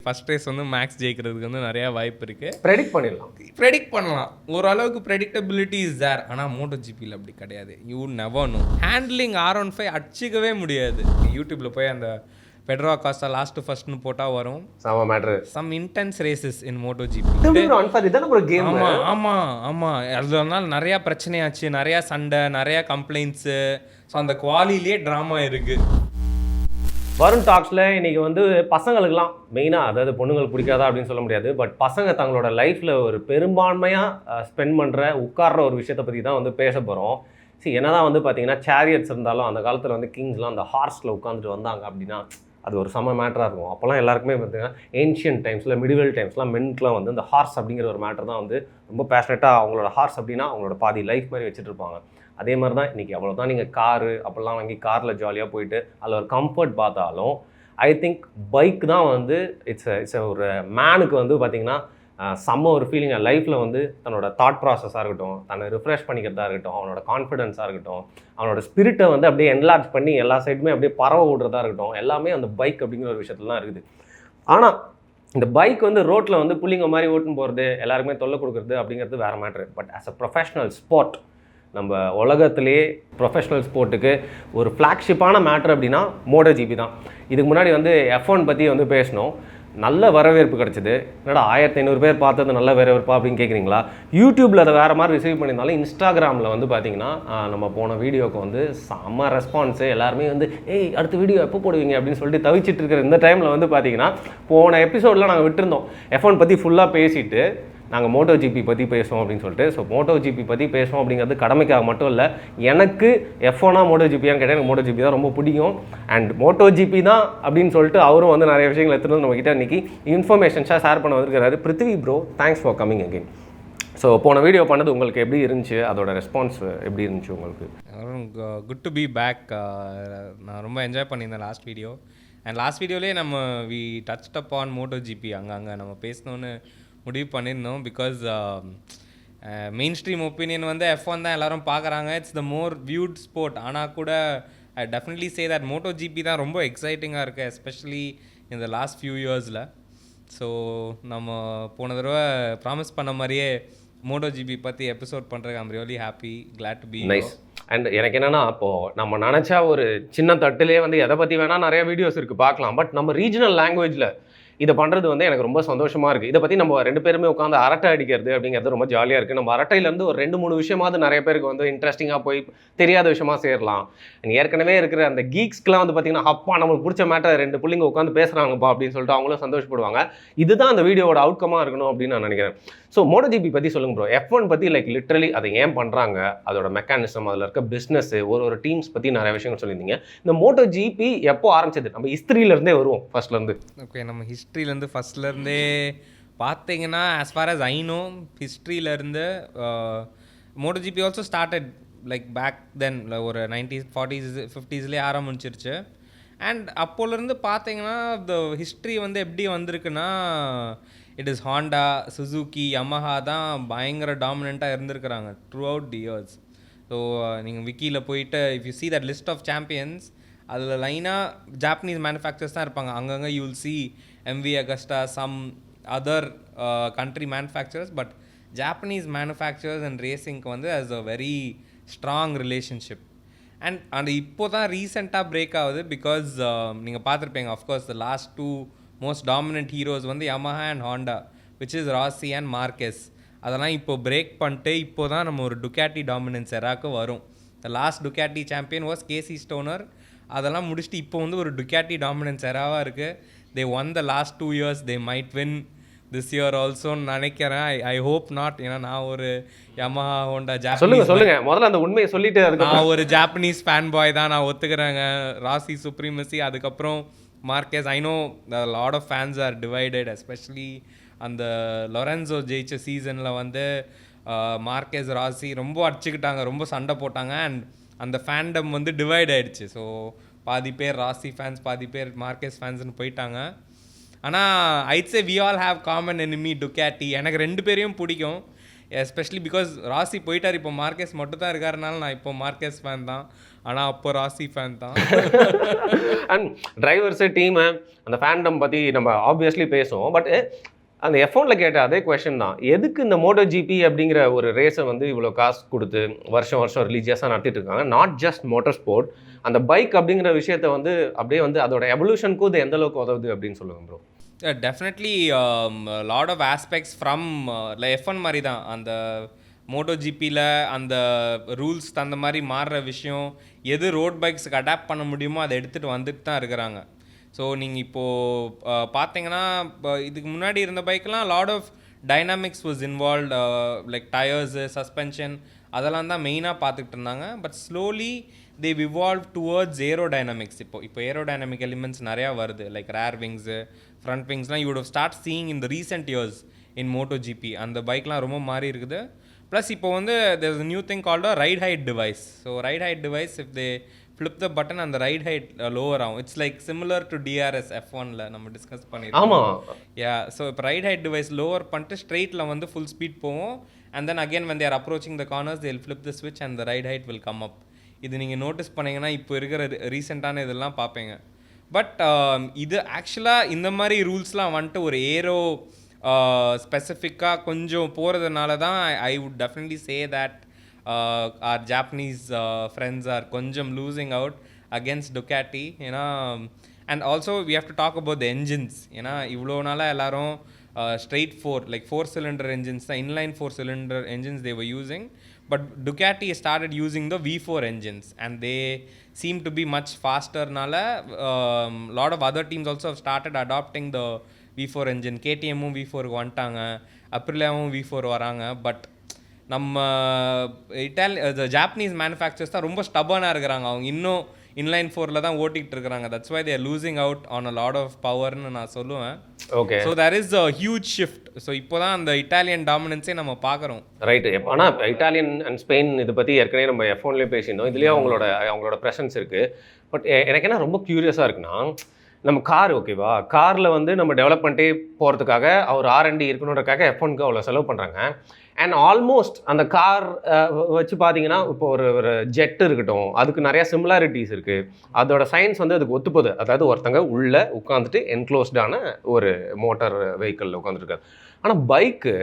First race வந்து maths ஜெயிக்கிறதுக்கு வந்து நிறையா வாய்ப்பு இருக்குது. ப்ரெடிக்ட் பண்ணலாம், ஓரளவுக்கு ப்ரெடிக்டபிலிட்டி இஸ் தேர். ஆனால் MotoGPயில் அப்படி கிடையாது. You never know. Handling R15 அடிச்சிக்கவே முடியாது. யூடியூப்பில் போய் அந்த பெட்ரோ காஸ்டா லாஸ்ட் ஃபர்ஸ்ட்னு போட்டா வரும். சம மேட்டர். சம் இன்டென்ஸ் ரேசஸ் இன் MotoGP. ஆமா அதனால நிறைய பிரச்சனையாச்சு, நிறைய சண்டை, நிறைய கம்ப்ளைண்ட்ஸு. ஸோ அந்த குவாலிலேயே ட்ராமா இருக்கு. வருண் டாக்ஸில் இன்றைக்கி வந்து பசங்களுக்கெல்லாம் மெயினாக, அதாவது பொண்ணுங்களுக்கு பிடிக்காதா அப்படின்னு சொல்ல முடியாது, பட் பசங்க தங்களோட லைஃப்பில் ஒரு பெரும்பான்மையாக ஸ்பெண்ட் பண்ணுற உட்கார்ற ஒரு விஷயத்தை பற்றி தான் வந்து பேச போகிறோம். சரி, என்ன தான் வந்து பார்த்தீங்கன்னா சேரியட்ஸ் இருந்தாலும் அந்த காலத்தில் வந்து கிங்ஸ்லாம் அந்த ஹார்ஸில் உட்காந்துட்டு வந்தாங்க அப்படின்னா அது ஒரு செம மேட்டராக இருக்கும். அப்போல்லாம் எல்லாருக்குமே பார்த்தீங்கன்னா ஏன்ஷியன்ட் டைம்ஸில், மிடிவல் டைம்ஸ்லாம் மென்க்குலாம் வந்து இந்த ஹார்ஸ் அப்படிங்கிற ஒரு மேட்டர் தான் வந்து ரொம்ப பேஷனேட்டாக அவங்களோட ஹார்ஸ் அப்படின்னா அவங்களோட பாதி லைஃப் மாதிரி வச்சுட்டு இருப்பாங்க. அதே மாதிரி தான் இன்றைக்கி அவ்வளோ தான் நீங்கள் காரு அப்போல்லாம் வாங்கி காரில் ஜாலியாக போயிட்டு அதில் ஒரு கம்ஃபர்ட் பார்த்தாலும் ஐ திங்க் பைக் தான் வந்து இட்ஸ் ஒரு மேனுக்கு வந்து பார்த்திங்கன்னா செம்ம ஒரு ஃபீலிங். லைஃப்பில் வந்து தன்னோட தாட் ப்ராசஸாக இருக்கட்டும், தன்னை ரிஃப்ரெஷ் பண்ணிக்கிறதா இருக்கட்டும், அவனோட கான்ஃபிடென்ஸாக இருக்கட்டும், அவனோட ஸ்பிரிட்டை வந்து அப்படியே என்லார்ஜ் பண்ணி எல்லா சைடுமே அப்படியே பரவ விடுறதா இருக்கட்டும், எல்லாமே அந்த பைக் அப்படிங்கிற ஒரு விஷயத்துல தான் இருக்குது. ஆனால் இந்த பைக் வந்து ரோட்டில் வந்து புள்ளிங்க மாதிரி ஓட்டுன்னு போகிறது, எல்லாருக்குமே தொல்லை கொடுக்குறது அப்படிங்கிறது வேறு matter. But as a professional sport, நம்ம உலகத்திலேயே ப்ரொஃபஷ்னல் ஸ்போர்ட்டுக்கு ஒரு ஃப்ளாக்ஷிப்பான மேட்ரு அப்படின்னா MotoGP தான். இதுக்கு முன்னாடி வந்து F1 பற்றி வந்து பேசணும், நல்ல வரவேற்பு கிடச்சிது. என்னடா 1500 பேர் பார்த்தது நல்ல வரவேற்பா அப்படின்னு கேட்குறீங்களா? யூடியூப்பில் அதை வேறு மாதிரி ரிசீவ் பண்ணியிருந்தாலும் இன்ஸ்டாகிராமில் வந்து பார்த்திங்கன்னா நம்ம போன வீடியோவுக்கு வந்து செம்ம ரெஸ்பான்ஸு. எல்லாருமே வந்து அடுத்த வீடியோ எப்போ போடுவீங்க அப்படின்னு சொல்லிட்டு தவிச்சிட்டு இருக்கிற இந்த டைமில் வந்து பார்த்திங்கன்னா போன எபிசோடில் நாங்கள் விட்டுருந்தோம் F1 பற்றி ஃபுல்லாக பேசிவிட்டு நாங்கள் MotoGP பற்றி பேசுவோம் அப்படின்னு சொல்லிட்டு. ஸோ MotoGP பற்றி பேசுவோம் அப்படிங்கிறது கடமைக்காக மட்டும் இல்லை, எனக்கு F1 MotoGPயான்னு கேட்டால் எனக்கு MotoGP தான் ரொம்ப பிடிக்கும். அண்ட் MotoGP தான் அப்படின்னு சொல்லிட்டு அவரும் வந்து நிறைய விஷயங்கள் எடுத்துகிட்டு நம்மக்கிட்ட இன்றைக்கி இன்ஃபர்மேஷன்ஸாக ஷேர் பண்ண வந்துருக்கிறாரு. Prithvi bro, thanks for coming again. So போன வீடியோ பண்ணது உங்களுக்கு எப்படி இருந்துச்சு, அதோட ரெஸ்பான்ஸ் எப்படி இருந்துச்சு உங்களுக்கு? Good to be back. நான் ரொம்ப என்ஜாய் பண்ணியிருந்தேன் லாஸ்ட் வீடியோ. அண்ட் லாஸ்ட் வீடியோலேயே நம்ம we touch up on MotoGP அங்கே நம்ம பேசணுன்னு முடிவு பண்ணியிருந்தோம். பிகாஸ் மெயின் ஸ்ட்ரீம் ஒப்பீனியன் வந்து F1 தான் எல்லோரும் பார்க்குறாங்க, it's the more viewed sport. ஆனால் கூட I definitely say that MotoGP தான் ரொம்ப எக்ஸைட்டிங்காக இருக்குது, எஸ்பெஷலி இந்த லாஸ்ட் ஃபியூ இயர்ஸில். ஸோ நம்ம போன தடவை ப்ராமிஸ் பண்ண மாதிரியே MotoGP பற்றி எபிசோட் பண்ணுறதுக்கு I'm really happy, glad to be. Nice. And எனக்கு என்னென்னா, அப்போது நம்ம நினச்சா ஒரு சின்ன தட்டிலே வந்து எதை பற்றி வேணால் நிறைய வீடியோஸ் இருக்குது பார்க்கலாம். பட் நம்ம ரீஜனல் லாங்குவேஜில் இதை பண்ணுறது வந்து எனக்கு ரொம்ப சந்தோஷமாக இருக்குது. இதை பற்றி நம்ம 2 பேருமே உட்காந்து அரட்டை அடிக்கிறது அப்படிங்கிறது ரொம்ப ஜாலியாக இருக்குது. நம்ம அரட்டையிலேருந்து ஒரு 2-3 விஷயமாவது நிறைய பேருக்கு வந்து இன்ட்ரெஸ்டிங்காக போய் தெரியாத விஷயமா சேரலாம். ஏற்கனவே இருக்கிற அந்த கீக்ஸ்க்கெலாம் வந்து பார்த்திங்கன்னா அப்பா நம்மளுக்கு பிடிச்ச மேட்டர் 2 புள்ளிங்க உட்காந்து பேசுகிறாங்கப்பா அப்படின்னு சொல்லிட்டு அவங்களும் சந்தோஷப்படுவாங்க. இதுதான் அந்த வீடியோவோட அவுட்கமாக இருக்கணும் அப்படின்னு நான் நினைக்கிறேன். ஸோ MotoGP பற்றி சொல்லுங்க ப்ரோ. F1 பற்றி லிட்ரலி அதை ஏன் பண்ணுறாங்க, அதோட மெக்கானிசம், அதில் இருக்க பிஸ்னஸ்ஸு, ஒரு டீம்ஸ் பற்றி நிறைய விஷயங்கள் சொல்லியிருந்தீங்க. இந்த MotoGP எப்போ ஆரம்பிச்சது? நம்ம ஹிஸ்ட்ரியிலேருந்தே வருவோம், ஃபர்ஸ்ட்லேருந்து. ஓகே, நம்ம ஹிஸ்ட்ரியிலேருந்து ஃபஸ்ட்லேருந்தே பார்த்தீங்கன்னா, as far as I know, ஹிஸ்ட்ரியிலேருந்து MotoGP also started like back then ஒரு 90s 40s 50ஸ்லேயே ஆரம்பிச்சிருச்சு. அண்ட் அப்போலேருந்து பார்த்தீங்கன்னா த ஹிஸ்ட்ரி வந்து எப்படி வந்திருக்குன்னா, it is Honda, Suzuki, Yamaha தான் பயங்கர டாமினண்ட்டாக இருந்திருக்கிறாங்க throughout the years. So நீங்கள் விக்கியில் போயிட்டு if you see that list of champions, அதில் லைனாக ஜாப்பனீஸ் மேனுஃபேக்சர்ஸ் தான் இருப்பாங்க. அங்கங்கே you will see MV Agusta, some other country manufacturers, but Japanese manufacturers and ரேசிங்க்கு வந்து as a very strong relationship. And இப்போ தான் ரீசெண்டாக பிரேக் ஆகுது. பிகாஸ் நீங்கள் பார்த்துருப்பீங்க, of course the last 2 most dominant heroes வந்து Yamaha and Honda, which is ராசி அண்ட் மார்க்கெஸ். அதெல்லாம் இப்போ பிரேக் பண்ணிட்டு இப்போ தான் நம்ம ஒரு டுக்காட்டி டாமினன்ஸ் எராக்கு வரும். The last Ducati champion was Casey Stoner. அதெல்லாம் முடிச்சுட்டு இப்போ வந்து ஒரு டுக்காட்டி டாமினன்ஸ் எராவாக இருக்குது. They won the last 2 years, they might win this year ஆல்சோன்னு நினைக்கிறேன். I hope not. ஏன்னா நான் ஒரு Yamaha, Honda சொல்லுங்க முதல்ல அந்த உண்மையை சொல்லிட்டு, நான் ஒரு ஜாப்பனீஸ் ஃபேன் பாய் தான், நான் ஒத்துக்கிறேங்க. ராசி சுப்ரீமசி, அதுக்கப்புறம் Marquez. I know lot of fans are divided, especially அந்த லொரென்சோ ஜெயிச்ச சீசனில் வந்து மார்க்கெஸ் ராசி ரொம்ப அடிச்சுக்கிட்டாங்க, ரொம்ப சண்டை போட்டாங்க. அண்ட் அந்த ஃபேண்டம் வந்து டிவைட் ஆகிடுச்சு. ஸோ பாதி பேர் ராசி ஃபேன்ஸ், பாதி பேர் மார்க்கெஸ் ஃபேன்ஸ்னு போயிட்டாங்க. ஆனால் heights A V all have common enemy Ducati. எனக்கு 2 பேரையும் பிடிக்கும். எஸ்பெஷலி பிகாஸ் ராசி போயிட்டார், இப்போ மார்க்கெஸ் மட்டும் தான் இருக்காருனால நான் இப்போ மார்க்கெஸ் ஃபேன் தான், ஆனால் அப்போ ராசி ஃபேன் தான். அண்ட் டிரைவர்ஸு டீமு அந்த ஃபேண்டம் பற்றி நம்ம ஆப்வியஸ்லி பேசுவோம். பட் அந்த F1ல கேட்ட அதே கொஷின் தான், எதுக்கு இந்த MotoGP அப்படிங்கிற ஒரு ரேஸை வந்து இவ்வளோ காசு கொடுத்து வருஷம் வருஷம் ரிலீஜியஸாக நடத்திட்டு இருக்காங்க. நாட் ஜஸ்ட் மோட்டர் ஸ்போர்ட், அந்த பைக் அப்படிங்கிற விஷயத்த வந்து அப்படியே வந்து அதோட எவல்யூஷனுக்கும் இது எந்த அளவுக்கு உதவுது அப்படின்னு சொல்லுங்க bro. Definitely lot of aspects from F1 மாதிரி தான். அந்த MotoGPயில் அந்த ரூல்ஸ் அந்த மாதிரி மாறுற விஷயம், எது ரோட் பைக்ஸுக்கு அடாப்ட் பண்ண முடியுமோ அதை எடுத்துகிட்டு வந்துட்டு தான் இருக்கிறாங்க. ஸோ நீங்கள் இப்போது பார்த்தீங்கன்னா இதுக்கு முன்னாடி இருந்த பைக்கெலாம் lot of dynamics was involve, like tyres, suspension, அதெல்லாம் தான் மெயினாக பார்த்துக்கிட்டு இருந்தாங்க. But slowly they evolve towards aerodynamics. இப்போ ஏரோடைனமிக் எலிமெண்ட்ஸ் நிறையா வருது, லைக் ரேர் விங்ஸு, ஃப்ரண்ட் விங்ஸ்லாம் you would start seeing in the recent years in MotoGP. அந்த பைக்லாம் ரொம்ப மாறி இருக்குது. ப்ளஸ் இப்போ வந்து there is new thing called ride height device. So ride height device, if they flip the button அந்த right height lower ஆகும். It's like similar to DRS F1ல நம்ம டிஸ்கஸ் பண்ணியிருக்கோம். ஆமாம், யா. ஸோ இப்போ ரைட் ஹைட் டிவைஸ் லோவர் பண்ணிட்டு ஸ்ட்ரெயிட்டில் வந்து full speed போவோம். And then again when they are approaching the corners they will flip the switch and the ride height will come up. இது நீங்கள் notice பண்ணிங்கன்னா இப்போ இருக்கிற ரீசெண்டான இதெல்லாம் பார்ப்பீங்க. பட் இது ஆக்சுவலாக இந்த மாதிரி ரூல்ஸ்லாம் வந்துட்டு ஒரு ஏரோ ஸ்பெசிஃபிக்காக கொஞ்சம் போகிறதுனால தான் I would definitely say that our Japanese friends are கொஞ்சம் losing out against Ducati. ஏன்னா and also we have to talk about the engines. ஏன்னா இவ்வளோ நாளாக எல்லாரும் straight 4 like 4-cylinder engines தான், inline 4-cylinder engines they were using, but Ducati started using the V4 engines and they seem to be much faster. Nala lot of other teams also have started adopting the V4 engine. KTM V4 வந்துட்டாங்க, அப்ரிலியாவும் V4 வராங்க. But நம்ம Japanese manufacturers தான் ரொம்ப ஸ்டபனாக இருக்கிறாங்க. அவங்க இன்னும் inline 4ல் தான் ஓட்டிகிட்டு இருக்கிறாங்க. That's why they're losing out on a lot of பவர்னு நான் சொல்லுவேன். Okay, so there is a huge shift. So இப்போ தான் அந்த இட்டாலியன் டாமினன்ஸே நம்ம பார்க்குறோம். ரைட்டு. ஆனால் இட்டாலியன் அண்ட் ஸ்பெயின் இதை பற்றி ஏற்கனவே நம்ம F1லேயே பேசியிருந்தோம். இதுலேயே அவங்களோட ப்ரெசன்ஸ் இருக்குது. பட் எனக்கு என்ன ரொம்ப க்யூரியஸாக இருக்குன்னா, நம்ம கார் ஓகேவா, காரில் வந்து நம்ம டெவலப் பண்ணிட்டே போகிறதுக்காக அவர் R&D இருக்கணுன்றக்காக F1க்கு அவ்வளோ செலவு பண்ணுறாங்க. அண்ட் ஆல்மோஸ்ட் அந்த கார் வச்சு பார்த்தீங்கன்னா இப்போ ஒரு ஜெட் இருக்கட்டும், அதுக்கு நிறையா சிமிலாரிட்டிஸ் இருக்குது. அதோட சயின்ஸ் வந்து அதுக்கு ஒத்துப்போகுது. அதாவது ஒருத்தங்க உள்ளே உட்காந்துட்டு என்க்ளோஸ்டான ஒரு மோட்டார் வெஹிக்கிளில் உட்காந்துருக்காரு. ஆனால் பைக்கு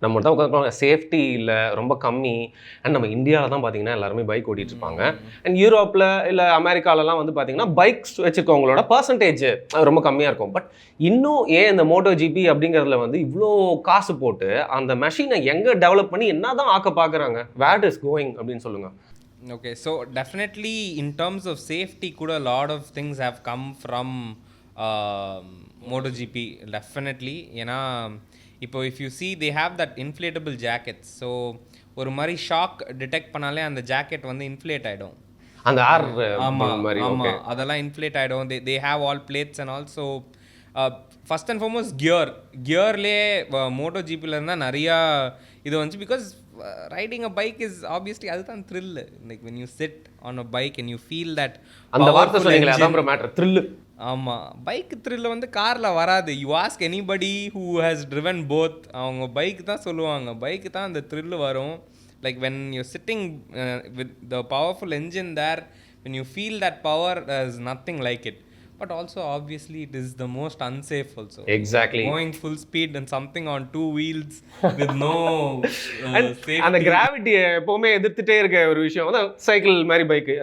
நம்ம தான் உட்காந்து சேஃப்டி இல்லை, ரொம்ப கம்மி. அண்ட் நம்ம இந்தியாவில் தான் பார்த்தீங்கன்னா எல்லாருமே பைக் ஓட்டிகிட்டு இருப்பாங்க. அண்ட் யூரோப்பில் இல்லை அமெரிக்காலலாம் வந்து பார்த்தீங்கன்னா பைக்ஸ் வச்சுருக்கவங்களோட பர்சன்டேஜ் ரொம்ப கம்மியாக இருக்கும். பட் இன்னும் ஏன் இந்த MotoGP அப்படிங்கிறதுல வந்து இவ்வளோ காசு போட்டு அந்த மெஷினை எங்கே டெவலப் பண்ணி என்ன தான் ஆக்க பார்க்குறாங்க? வேர் இஸ் கோயிங் அப்படின்னு சொல்லுங்கள். Okay, so definitely in terms of safety கூட lot of things have come from MotoGP definitely. ஏன்னா இப்போ if you see they have that inflatable jackets. So ஒரு மாதிரி ஷாக் டிடெக்ட் பண்ணாலே அந்த ஜாக்கெட் வந்து இன்ஃப்ளேட் ஆகிடும். அந்த ஆர் ஆமாம், அதெல்லாம் இன்ஃப்ளேட் ஆகிடும். They have all plates and also first and foremost கியர்லேயே MotoGPயில் இருந்தால் நிறையா இது வந்துச்சு. Because riding a bike is obviously அதுதான் thrill. Like when you sit on a bike and you feel that அந்த வார்த்தை சொன்னீங்களே அதான் ப்ரோ மேட்டர், த்ரில். ஆமாம், பைக் த்ரில் வந்து காரில் வராது. You ask anybody who has driven both, அவங்க பைக் தான் சொல்லுவாங்க. பைக்கு தான் அந்த த்ரில் வரும். Like when you sitting with the powerful engine there, when you feel that power, there is nothing like it. But also obviously it is the most unsafe also. Exactly. Going full speed and something on two wheels with no safety. அந்த கிராவிட்டியை எப்போவுமே எதிர்த்துட்டே இருக்க ஒரு விஷயம் வந்து cycle மாதிரி bike.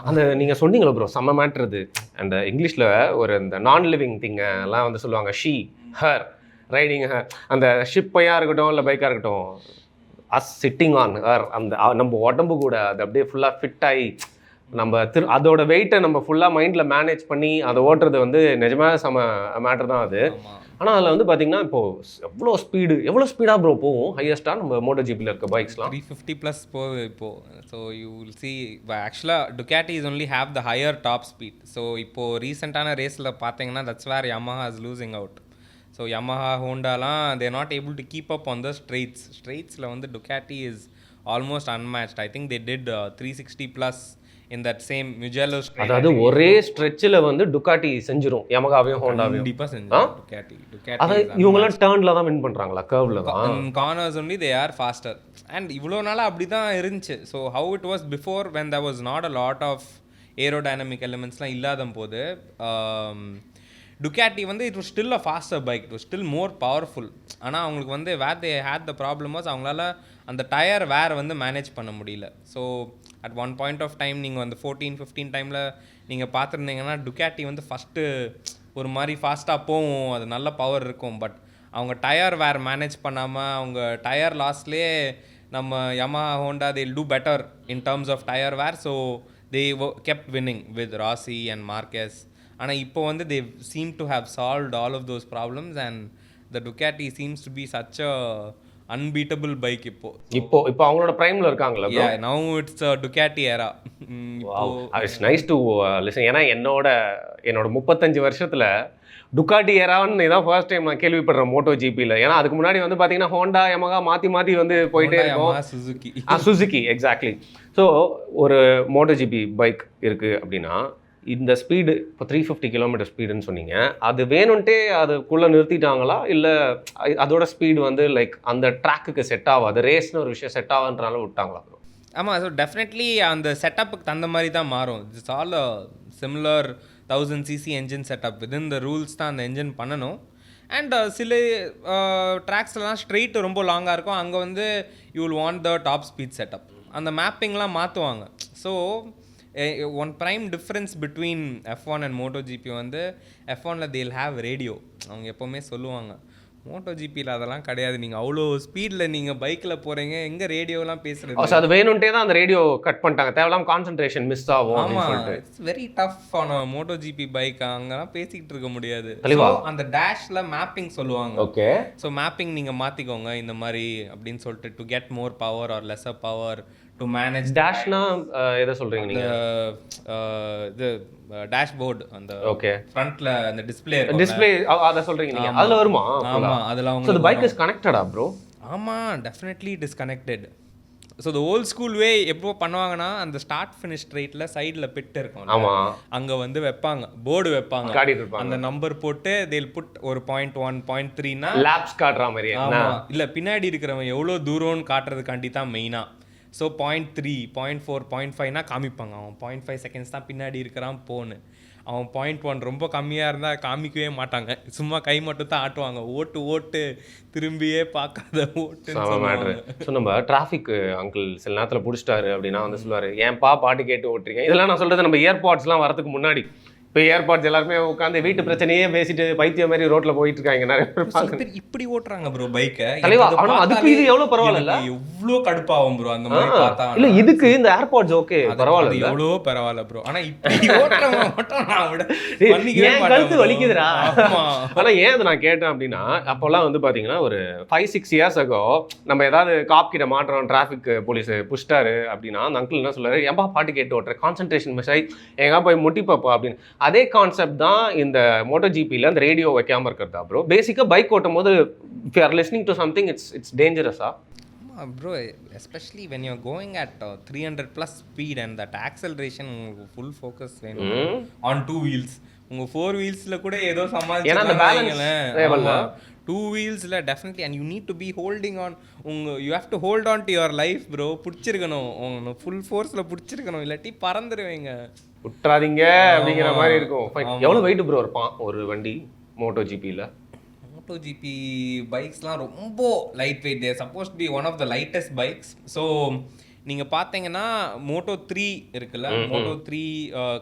அந்த நீங்கள் சொன்னீங்களோ bro, செம்ம மேட்ருது. அந்த இங்கிலீஷில் ஒரு இந்த நான் லிவிங் திங்கெல்லாம் வந்து சொல்லுவாங்க, ஷீ ஹர் ரைடிங் ஹர். அந்த ஷிப்பையாக இருக்கட்டும் இல்லை பைக்காக இருக்கட்டும், அஸ் சிட்டிங் ஆன் ஹர், அந்த நம்ம உடம்பு கூட அது அப்படியே ஃபுல்லாக ஃபிட் ஆகி நம்ம அதோட வெயிட்டை நம்ம ஃபுல்லாக மைண்டில் மேனேஜ் பண்ணி அதை ஓட்டுறது வந்து நிஜமாக செம மேட்டர் தான் அது. ஆனால் அதில் வந்து பார்த்தீங்கன்னா இப்போது எவ்வளோ ஸ்பீடாக ப்ரோ போகும் ஹையஸ்ட்டாக நம்ம MotoGPயில் இருக்க பைக்ஸ்லாம் 350+ போகுது இப்போது. ஸோ யூ வில் சி ஆக்சுவலாக Ducati is only have the higher top speed. So இப்போது ரீசெண்டான ரேஸில் பார்த்தீங்கன்னா that's where Yamaha is losing out. So Yamaha, Hondaலாம் they are not able to keep up on the straights. வந்து Ducati is almost unmatched. I think they did 360+ in that same Mugello straight. அதாவது ஒரே ஸ்ட்ரெச்சில் வந்து Ducati செஞ்சிரும் யமகாவையும் ஹோண்டாவையும். கண்டிப்பா செஞ்சிரும் Ducati. அதான் இவங்கெல்லாம் டர்ன்ல தான் win பண்றாங்களா, கர்வ்ல தான்? Corners only they are faster. And இவ்வளோ நாளா அப்படி தான் இருந்துச்சு. So how it was before when there was not a lot of aerodynamic elementsலாம் இல்லாத போது Ducati வந்து it was still a faster bike, it was still more powerful. ஆனால் அவங்களுக்கு வந்து where they had the problem was அவங்களால அந்த tyre வேர் வந்து manage பண்ண முடியல. So at one point of time நீங்கள் வந்து 14-15 டைமில் நீங்கள் பார்த்துருந்தீங்கன்னா Ducati வந்து ஃபஸ்ட்டு ஒரு மாதிரி ஃபாஸ்ட்டாக போகும், அது நல்ல பவர் இருக்கும். பட் அவங்க டயர் வேர் மேனேஜ் பண்ணாமல் அவங்க டயர் லாஸ்ட்லேயே நம்ம Yamaha Honda they'll do better in terms of tire wear, so they kept winning with Rossi and Marquez. ஆனால் இப்போ வந்து they seem to have solved all of those problems and the Ducati seems to be such a unbeatable bike இப்போ அவங்களோட பிரைம்ல இருக்காங்களா? Yeah, now it's a Ducati era. Wow, it's nice to listen. ஏன்னா என்னோட 35 வருஷத்துல Ducati ஏரான்னு இதான் first time நான் கேள்விப்படுறேன் MotoGPல. ஏன்னா அதுக்கு முன்னாடி வந்து பார்த்தீங்கன்னா ஹோண்டா யமகா மாற்றி வந்து போயிட்டே இருக்கும். Suzuki exactly. ஸோ ஒரு MotoGP பைக் இருக்குது அப்படின்னா இந்த ஸ்பீடு இப்போ 350 கிலோமீட்டர் ஸ்பீடுன்னு சொன்னீங்க, அது வேணும்ன்ட்டே அதுக்குள்ளே நிறுத்திட்டாங்களா இல்லை அதோட ஸ்பீடு வந்து லைக் அந்த ட்ராக்குக்கு செட் ஆகாது, ரேஸ்னு ஒரு விஷயம் செட் ஆகுன்றனால விட்டாங்களா? ஆமாம், ஸோ டெஃபினெட்லி அந்த செட்டப்புக்கு தகுந்த மாதிரி தான் மாறும். It's all similar 1000cc engine setup, within the rules தான் அந்த என்ஜின் பண்ணணும். அண்ட் சில ட்ராக்ஸ்லாம் ஸ்ட்ரெயிட் ரொம்ப லாங்காக இருக்கும், அங்கே வந்து you will want the top speed setup, அந்த மேப்பிங்லாம் மாற்றுவாங்க. So one prime difference between F1 and MotoGP வந்து F1ல they'll have ரேடியோ, அவங்க எப்போவுமே சொல்லுவாங்க. MotoGPல அதெல்லாம் கிடையாது. நீங்கள் அவ்வளோ ஸ்பீடில் நீங்கள் பைக்கில் போகிறீங்க, எங்கே ரேடியோலாம் பேசுகிறது? அது வேணும்ட்டே தான் அந்த ரேடியோ கட் பண்ணிட்டாங்க, தேவையில்லாம கான்சன்ட்ரேஷன் மிஸ் ஆகும். ஆமாம், it's very tough on MotoGP bike, அங்கெல்லாம் பேசிக்கிட்டு இருக்க முடியாது. அந்த டேஷில் மேப்பிங் சொல்லுவாங்க. ஓகே, ஸோ மேப்பிங் நீங்கள் மாற்றிக்கோங்க இந்த மாதிரி அப்படின்னு சொல்லிட்டு to get more power or lesser power to manage. டேஷ்னா எதை சொல்கிறீங்க நீங்கள்? இது டேஷ்போர்டு, அந்த ஓகே ஃப்ரண்ட்ல அந்த டிஸ்ப்ளே அதை சொல்றீங்க நீங்க? அதுல வருமா? ஆமா, அதுல அவங்க. சோ தி பைக் இஸ் கனெக்டடா ப்ரோ? ஆமா, definitely it is connected. So the old school way எப்போ பண்ணுவாங்கன்னா அந்த ஸ்டார்ட் ஃபினிஷ் ஸ்ட்ரெயிட்ல சைடில் பிட் இருக்கும். ஆமாம், அங்கே வந்து வைப்பாங்க, போர்டு வைப்பாங்க, அந்த நம்பர் போட்டு தேல் புட் ஒரு 0.1 0.3னா லேப்ஸ் காட்டுற மாதிரி. இல்லை, பின்னாடி இருக்கிறவன் எவ்வளோ தூரம்னு காட்டுறதுக்காண்டி தான் மெயினாக. ஸோ 0.3 0.4 0.5னா காமிப்பாங்க, அவன் 0.5 செகண்ட்ஸ் தான் பின்னாடி இருக்கிறான் போன்னு. அவன் 0.1 ரொம்ப கம்மியாக இருந்தால் காமிக்கவே மாட்டாங்க, சும்மா கை மட்டும் தான் ஆட்டுவாங்க, ஓட்டு திரும்பியே பார்க்காத ஓட்டு. ஸோ நம்ம டிராஃபிக் அங்கிள் சில நேரத்தில் பிடிச்சிட்டாரு அப்படின்னா வந்து சொல்லுவார், ஏன்பா பாட்டு கேட்டு ஓட்டுறீங்க? இதெல்லாம் நான் சொல்கிறது நம்ம இயர்பாட்ஸ்லாம் வரதுக்கு முன்னாடி. இப்போ ஏர்பாட்ஸ் எல்லாருமே உட்காந்து வீட்டு பிரச்சனையே பேசிட்டு பைத்தியம் மாதிரி ரோட்ல போயிட்டு இருக்காங்க நிறைய பேர். இப்படி ஓட்டுறாங்க ப்ரோ பைக்கை. ஆனா அதுக்கு இது எவ்வளவு பரவாயில்ல, எவ்வளவு கடுப்பாகும் ப்ரோ அந்த மாதிரி பார்த்தா. இல்ல இதுக்கு இந்த ஏர்பாட்ஸ் ஓகே பரவாயில்ல, எவ்வளவு பரவாயில்ல ப்ரோ. ஆனா இப்படி ஓட்டுறவங்க ஏன் கழுத்து வலிக்குதுடா. ஆனா ஏன் அதை நான் கேட்டேன் அப்படின்னா, அப்போல்லாம் வந்து பாத்தீங்கன்னா ஒரு 5-6 இயர்ஸ் ago நம்ம ஏதாவது காப் கிட்ட மாட்டுறோம், டிராஃபிக் போலீஸ் புஷ்டாரு அப்படின்னா அந்த அங்கிள் என்ன சொல்றாரு, ஏன்பா பாட்டு கேட்டு ஓட்டுற, கான்சன்ட்ரேஷன் மிஸ் ஆகி எங்க போய் முட்டி பாப்பா அப்படின்னு. அதே கான்செப்ட் தான் இந்த MotoGPல அந்த ரேடியோ வைக்காம இருக்கிறதா ப்ரோ? பேசிக்கா பைக் ஓட்டும் போது if you are listening to something it's dangerous bro, especially when you're going at 300 plus speed and that acceleration, உங்களுக்கு full focus வேணும் on 2 wheels. உங்க 4 wheelsல கூட ஏதோ சமாளிச்சீங்களே, 2 wheelsல definitely, and you need to be holding on, you have to hold on to your life bro. புடிச்சிருக்கணும், உங்க full forceல புடிச்சிருக்கணும், இல்லாட்டி பறந்துருவீங்க. விட்டுறாதீங்க அப்படிங்கிற மாதிரி இருக்கும். எவ்வளவு வெயிட் ப்ரோ இருப்பான் ஒரு வண்டி MotoGPல? MotoGP பைக்ஸ்லாம் ரொம்ப light weight, they're supposed to be one of the lightest bikes. So நீங்கள் பார்த்தீங்கன்னா Moto3 இருக்குல்ல, Moto3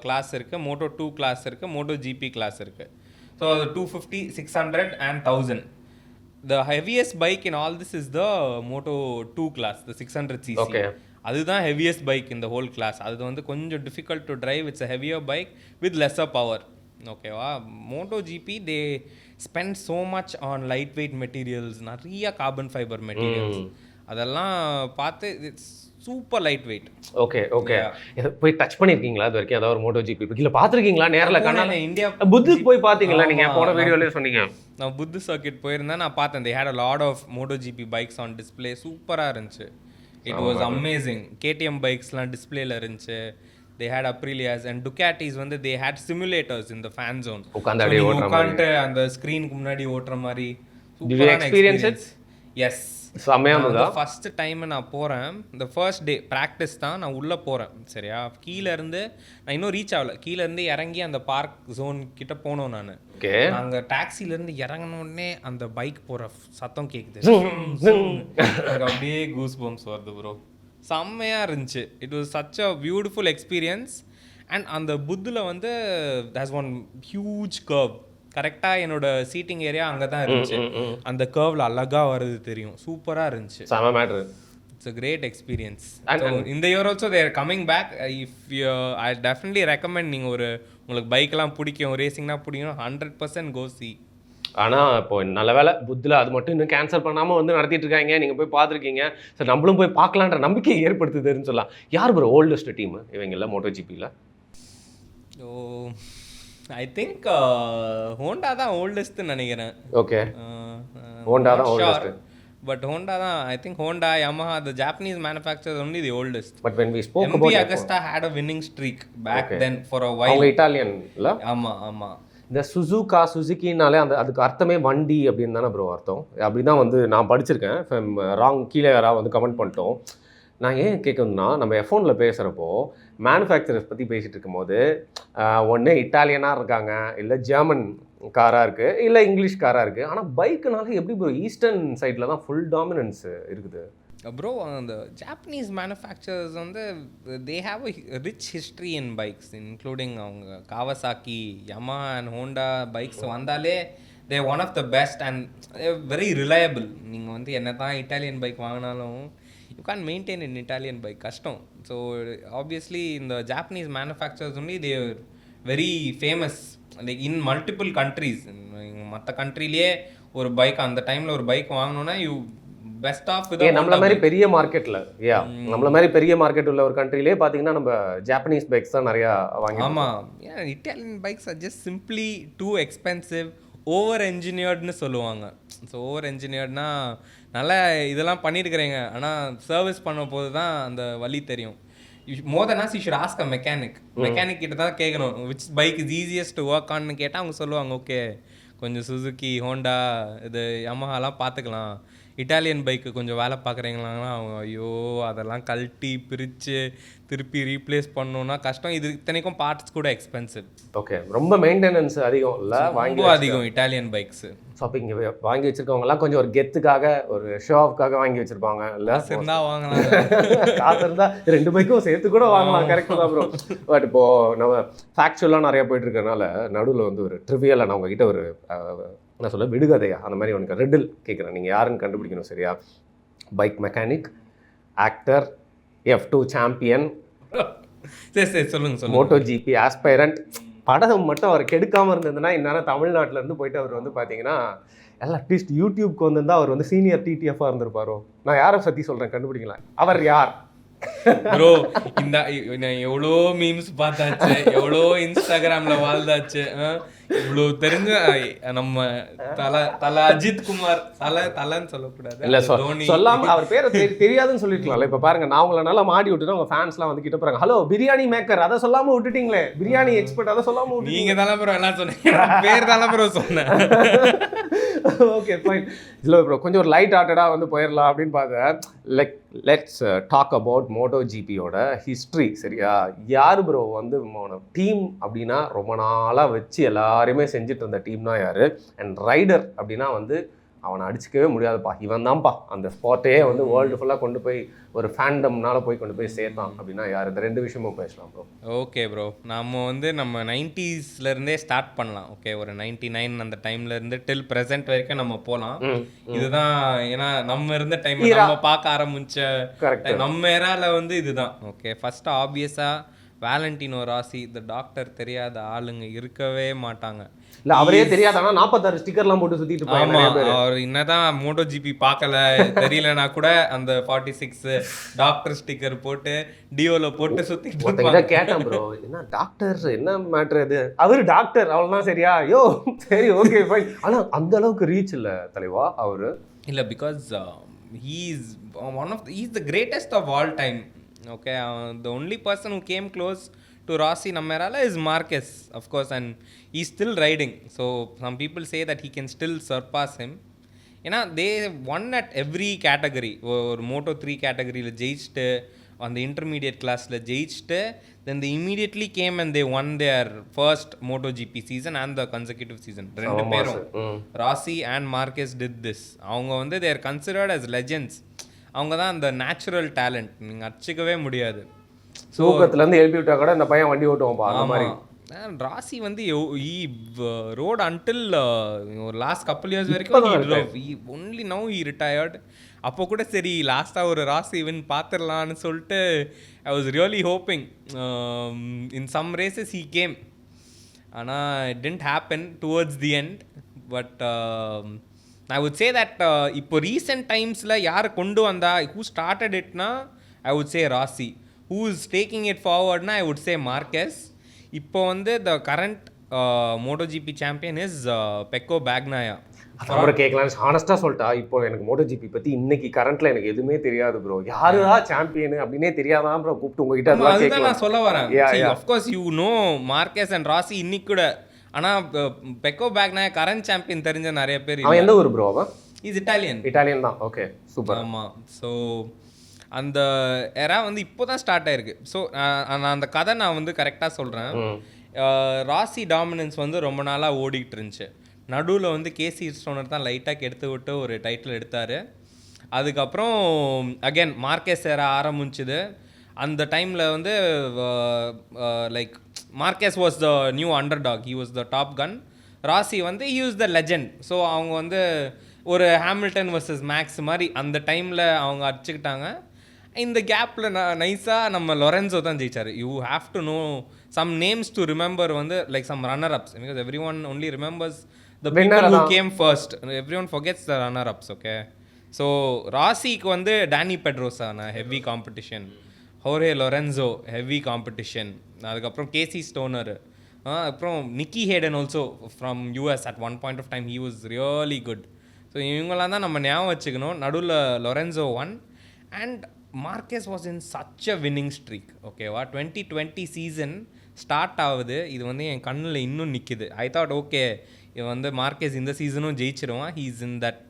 கிளாஸ் இருக்குது, Moto2 கிளாஸ் இருக்குது, MotoGP கிளாஸ் இருக்குது. ஸோ அது 250, 600 and 1000. The heaviest bike in all this is the Moto2 class, the 600cc. Okay. அதுதான் heaviest bike இந்த whole class. அது வந்து கொஞ்சம் difficult to drive, it's a heavier bike with lesser power. ஓகேவா? MotoGP they spend so much on light weight materials, நிறைய carbon fibre materials, அதெல்லாம் பார்த்து it's super light weight. Okay okay, போய் touch பண்ணியிருக்கீங்களா இது வரைக்கும் ஏதாவது ஒரு MotoGP இல்லை பார்த்துருக்கீங்களா நேரில்? கண்ணால இந்தியா புத்துக்கு போய் பார்த்தீங்களா நீங்கள்? போன வீடியோலேயே சொன்னீங்க. நான் புத்து சர்க்கிட் போயிருந்தேன், நான் பார்த்தேன். they had a lot of MotoGP bikes on display, சூப்பராக இருந்துச்சு. It was amazing. KTM பைக்ஸ்லாம் டிஸ்பிளேல இருந்துச்சு, they had Aprilias and Ducatis வந்து they had simulators in the fan zone. உட்காந்து அப்படியே ஓட்டுற மாதிரி. உட்காந்து அந்த ஸ்க்ரீனுக்கு முன்னாடி ஓட்டுற மாதிரி சூப்பரான எக்ஸ்பீரியன்ஸ். எஸ், செம்மையா இருந்ததா? ஃபர்ஸ்ட் டைம் நான் போகிறேன், இந்த ஃபர்ஸ்ட் டே ப்ராக்டிஸ் தான் நான் உள்ளே போகிறேன். சரியா, கீழேருந்து நான் இன்னும் ரீச் ஆகல, கீழேருந்து இறங்கி அந்த பார்க் ஜோன் கிட்ட போனோம். நான் நாங்கள் டாக்ஸிலேருந்து இறங்கினோடனே அந்த பைக் போகிற சத்தம் கேட்குது, எனக்கு அப்படியே கூஸ் பம்ப்ஸ் வருது ப்ரோ. செம்மையாக இருந்துச்சு. It was such a beautiful experience. And அந்த புத்தில் வந்து தேர்ஸ் ஒன் ஹியூஜ் கர்வ். கரெக்டாக என்னோட சீட்டிங் ஏரியா அங்கே தான் இருந்துச்சு. அந்த கர்வில் அழகாக வருது தெரியும், சூப்பராக இருந்துச்சு. It's a great experience. இந்த year also they're coming back. If you I definitely recommend, நீங்கள் உங்களுக்கு பைக்கெலாம் பிடிக்கும், ரேசிங்னா பிடிக்கும், 100% கோ சி. ஆனால் இப்போ நல்ல வேலை புத்தில் அது மட்டும் இன்னும் கேன்சல் பண்ணாமல் வந்து நடத்திட்டு இருக்காங்க. நீங்கள் போய் பார்த்துருக்கீங்க. சார் நம்மளும் போய் பார்க்கலான்ற நம்பிக்கை ஏற்படுத்துதுன்னு சொல்லலாம். யார் ப்ரோ ஓல்டஸ்ட் டீம் இவங்கள MotoGPயில்? ஓ, ஐ திங்க் ஹோண்டா தான் ஓல்டஸ்ட்னு நினைக்கிறேன். ஓகே, ஹோண்டா தான் ஓல்டஸ்ட். But Honda தான், I think Honda, Yamaha, the Japanese manufacturers only the oldest. But when we spoke about Agusta had a winning streak back then for a while. அவங்க Italian இல்ல? ஆமா. இந்த சுசுகினாலே அதுக்கு அர்த்தமே வண்டி அப்படின்னு தானே ப்ரோ அர்த்தம். அப்படி தான் வந்து நான் படிச்சிருக்கேன். ராங் கீழே யாராவது வந்து கமெண்ட் பண்ணிட்டோம். நான் ஏன் கேட்கணும்னா, நம்ம F1ல் பேசுகிறப்போ மேனுஃபேக்சரர்ஸ் பற்றி பேசிகிட்டு இருக்கும்போது ஒன்று இட்டாலியனாக இருக்காங்க, இல்லை ஜெர்மன் காராக இருக்குது, இல்லை இங்கிலீஷ் காராக இருக்குது. ஆனால் பைக்குனால எப்படி ப்ரோ ஈஸ்டர்ன் சைடில் தான் ஃபுல் டாமினன்ஸ் இருக்குது? ப்ரோ, அந்த ஜாப்பனீஸ் மேனுஃபேக்சரர்ஸ் வந்து they have a rich history in bikes, including அவங்க Kawasaki, Yamaha and Honda bikes வந்தாலே they one of the best and very reliable. நீங்கள் வந்து என்ன தான் இட்டாலியன் பைக் வாங்கினாலும் you can maintain in Italian bike, கஷ்டம். So obviously இந்த Japanese manufacturers only they are very famous like in multiple countries. மற்ற கண்ட்ரிலேயே ஒரு பைக் அந்த டைமில் ஒரு பைக் வாங்கணுன்னா யூ பெஸ்ட் ஆஃப் நம்மள மாதிரி பெரிய மார்க்கெட்டில் நம்மள மாதிரி பெரிய மார்க்கெட் உள்ள ஒரு கண்ட்ரிலே பார்த்தீங்கன்னா நம்ம ஜாப்பனீஸ் பைக்ஸ் தான் நிறையா வாங்கி. ஆமாம், Italian bikes are just simply too expensive, over என்ஜினியர்டுன்னு சொல்லுவாங்க. ஸோ ஓவர் என்ஜினியர்ட்னா நல்லா இதெல்லாம் பண்ணியிருக்கிறேங்க, ஆனால் சர்வீஸ் பண்ண போது தான் அந்த வழி தெரியும். More then you should ask a mechanic கிட்ட தான் கேட்கணும் which bike is easiest to work ஆன்னு கேட்டால் அவங்க சொல்லுவாங்க, ஓகே கொஞ்சம் சுசுகி, ஹோண்டா, இது யமஹாலாம் பார்த்துக்கலாம், இட்டாலியன் பைக்கு கொஞ்சம் வேலை பார்க்குறீங்களாங்கன்னா அவங்க ஐயோ அதெல்லாம் கழட்டி பிரித்து திருப்பி ரீப்ளேஸ் பண்ணணுன்னா கஷ்டம். இது இத்தனைக்கும் பார்ட்ஸ் கூட எக்ஸ்பென்சிவ். ஓகே, ரொம்ப மெயின்டெனன்ஸ் அதிகம் இல்லை, ரொம்ப அதிகம் இட்டாலியன் பைக்ஸு. ஸோ அப்போ இங்கே வாங்கி வச்சுருக்கவங்கலாம் கொஞ்சம் ஒரு கெத்துக்காக, ஒரு ஷோ ஆஃப்காக வாங்கி வச்சுருப்பாங்க. இல்லை இருந்தால் வாங்கலாம், காசு இருந்தால் 2 பைக்கும் சேர்த்து கூட வாங்கலாம். கரெக்டாக தான் ப்ரோ. பட் இப்போது நம்ம ஃபேக்சுவலாக நிறையா போயிட்டு இருக்கறனால நடுவில் வந்து ஒரு ட்ரிவியலாக நான் உங்ககிட்ட ஒரு என்ன சொல்ல விடுகதையா அந்த மாதிரி உனக்கு ரெட்டில் கேட்குறேன். நீங்கள் யாருன்னு கண்டுபிடிக்கணும், சரியா? Bike mechanic, actor, F2 champion, சரி சொல்லுங்க. MotoGP ஆஸ்பைரண்ட். படம் மட்டும் அவர் கெடுக்காமல் இருந்ததுன்னா இந்நேரம் தமிழ்நாட்டிலேருந்து போயிட்டு அவர் வந்து பார்த்தீங்கன்னா எல்லாம் அட்லீஸ்ட் யூடியூப்க்கு வந்திருந்தால் அவர் வந்து சீனியர் TTF-ஆக இருந்திருப்பாரோ. நான் யாரை பற்றி சொல்கிறேன், கண்டுபிடிக்கலாம். அவர் யார் ப்ரோ? இந்த எவ்வளோ மீம்ஸ் பார்த்தாச்சு, எவ்வளோ இன்ஸ்டாகிராம்ல வாழ்ந்தாச்சு, இவ்வளோ தெரிஞ்ச நம்ம தல அஜித் குமார், தலைன்னு சொல்லக்கூடாது, இல்லை சொல்லாம அவர் பேரை தெரியாதுன்னு சொல்லிருக்கலாம்ல. இப்போ பாருங்க, நான் உங்களை நல்லா மாடி விட்டுட்டு உங்க ஃபேன்ஸ்லாம் வந்து கிட்ட போறாங்க, ஹலோ பிரியாணி மேக்கர் அதை சொல்லாம விட்டுட்டீங்களே, பிரியாணி எக்ஸ்பர்ட் அதை சொல்லாம விட்டு. நீங்க தானே ப்ரோ எல்லாம் சொன்னீங்க, பேர் தானே ப்ரோ சொன்னேன். Okay fine. இல்லை ப்ரோ, கொஞ்சம் ஒரு லைட் ஹார்ட்டடாக வந்து போயிடலாம் அப்படின்னு பார்த்தேன். லெட்ஸ் டாக் அபவுட் MotoGP-யோட ஹிஸ்ட்ரி, சரியா? யார் ப்ரோ வந்து டீம் அப்படின்னா ரொம்ப நாளாக வச்சு எல்லாருமே செஞ்சுட்டு இருந்த டீம்னா யார்? அண்ட் ரைடர் அப்படின்னா வந்து அவனை அடிச்சிக்கவே முடியாதுப்பா, இவன் தான்ப்பா அந்த ஸ்பாட்டையே வந்து வேர்ல்டு ஃபுல்லாக கொண்டு போய் ஒரு ஃபேண்டம்னால போய் கொண்டு போய் சேர்த்தான் அப்படின்னா யார்? இந்த 2 விஷயமும் பேசலாம் ப்ரோ. ஓகே ப்ரோ, நம்ம வந்து நம்ம 90s ஸ்டார்ட் பண்ணலாம். ஓகே, ஒரு 99 அந்த டைம்லேருந்து டில் ப்ரெசென்ட் வரைக்கும் நம்ம போகலாம். இதுதான், ஏன்னா நம்ம இருந்த டைம் நம்ம பார்க்க ஆரம்பித்த நம்ம ஏரால வந்து இதுதான். ஓகே, ஃபர்ஸ்ட் ஆப்வியஸாக வேலண்டினோ ராசி, இந்த டாக்டர் தெரியாத ஆளுங்க இருக்கவே மாட்டாங்க. இல்லை அவரே தெரியாதானா 46 ஸ்டிக்கர்லாம் போட்டு சுற்றிட்டு இருப்பாங்க. அவர் என்னதான் MotoGP பார்க்கல தெரியலனா கூட அந்த 46 டாக்டர் ஸ்டிக்கர் போட்டு டியோல போட்டு சுத்திட்டு இருப்பாங்க. கேட்டேன் ப்ரோ, என்ன டாக்டர் என்ன மேட்டர் இது? அவர் டாக்டர் அவ்வளோதான், சரியா? யோ சரி ஓகே ஃபைன். ஆனால் அந்த அளவுக்கு ரீச் இல்லை தலைவா அவரு. இல்லை, because he is the greatest of all time. Okay, the only person who came close to Rossi Nammeraala is Marquez, of course, and he's still riding. So some people say that he can still surpass him. ஏன்னா they won at every category. ஒரு Moto3 கேட்டகரியில் ஜெயிச்சுட்டு அந்த intermediate கிளாஸில் ஜெயிச்சுட்டு then they immediately came and they won their first MotoGP season and the consecutive season. ரெண்டு பேரும் ராசி அண்ட் மார்க்கெஸ் did this. அவங்க வந்து they are considered as legends. அவங்க தான் அந்த நேச்சுரல் டேலண்ட், நீங்கள் அடிச்சிக்கவே முடியாது. தூக்கத்துலேருந்து எழுப்பி விட்டா கூட இந்த பையன் வண்டி ஓட்டுவான்ப்பா அந்த மாதிரி. ராசி வந்து ரோட் அன்டில் ஒரு லாஸ்ட் கப்புள் இயர்ஸ் வரைக்கும் ஒன்லி நவ் ஹி ரிட்டையர்ட். அப்போ கூட சரி லாஸ்ட்டாக ஒரு ராசி இவன் பார்த்துடலான்னு சொல்லிட்டு I was really hoping in some races he came. ஆனால் it didn't happen towards the end. But I would say that இப்போ ரீசெண்ட் டைம்ஸில் யார் கொண்டு வந்தா, ஹூ ஸ்டார்டட் இட்னா I would say Rossi. Who is taking it ஃபார்வர்ட்னா I would say Marquez. இப்போ வந்து the current MotoGP champion is பெக்கோ பேக்னாயா. அப்புறம் கேட்கலாம் ஹானஸ்ட்டாக சொல்லிட்டா, இப்போ எனக்கு MotoGP பற்றி இன்னைக்கு கரண்ட்டில் எனக்கு எதுவுமே தெரியாது ப்ரோ. யாருதா சாம்பியன் அப்படின்னே தெரியாதான் ப்ரோ கூப்பிட்டு உங்ககிட்ட. அதுதான் நான் சொல்ல வரேன். Of course you know Marquez and ராசி இன்னைக்கு கூட. ஆனால் பெக்கோ பேக்னாயா கரண்ட் சாம்பியன் தெரிஞ்ச நிறைய பேர். அவன் எந்த ஊர் ப்ரோ? அவன் இஸ் இட்டாலியன். இட்டாலியன் தான். Okay super. ஆமாம். ஸோ அந்த எரா வந்து இப்போ தான் ஸ்டார்ட் ஆயிருக்கு. ஸோ நான் அந்த கதை நான் வந்து கரெக்டாக சொல்கிறேன். ராசி டாமினன்ஸ் வந்து ரொம்ப நாளாக ஓடிக்கிட்டு இருந்துச்சு. நடுவில் வந்து கேசி ஸ்டோனர் தான் லைட்டாக எடுத்து விட்டு ஒரு டைட்டில் எடுத்தார். அதுக்கப்புறம் அகெயின் மார்க்கெஸ் எரா ஆரம்பிச்சுது. அந்த டைமில் வந்து like Marquez was the new underdog, he was the top gun. Rossi வந்து he was the legend. So அவங்க வந்து ஒரு ஹாமில்டன் வர்சஸ் மேக்ஸ் மாதிரி அந்த டைமில் அவங்க அடிச்சுக்கிட்டாங்க. இந்த கேப்பில் நைஸாக நம்ம லொரென்சோ தான் ஜெயிச்சார். You have to know some names to remember வந்து like some runner ups, because everyone only remembers the people who came first. Everyone forgets the runner ups. Okay, so ராசிக்கு வந்து Dani பெட்ரோஸான heavy competition, ஹோரே Lorenzo heavy competition, அதுக்கப்புறம் Casey Stoner, அப்புறம் Nicky Hayden also from US at one point of time he was really good. So இவங்களாம் தான் நம்ம ஞாபகம் வச்சுக்கணும். நடுவில் Lorenzo one and Marquez was in such a winning streak. ஓகேவா, 2020 சீசன் ஸ்டார்ட் ஆகுது. இது வந்து என் கண்ணில் இன்னும் நிற்கிது. ஐ தாட் ஓகே இவன் வந்து மார்க்கெஸ் இந்த சீசனும் ஜெயிச்சிருவான், ஹீ இஸ் இன் தட்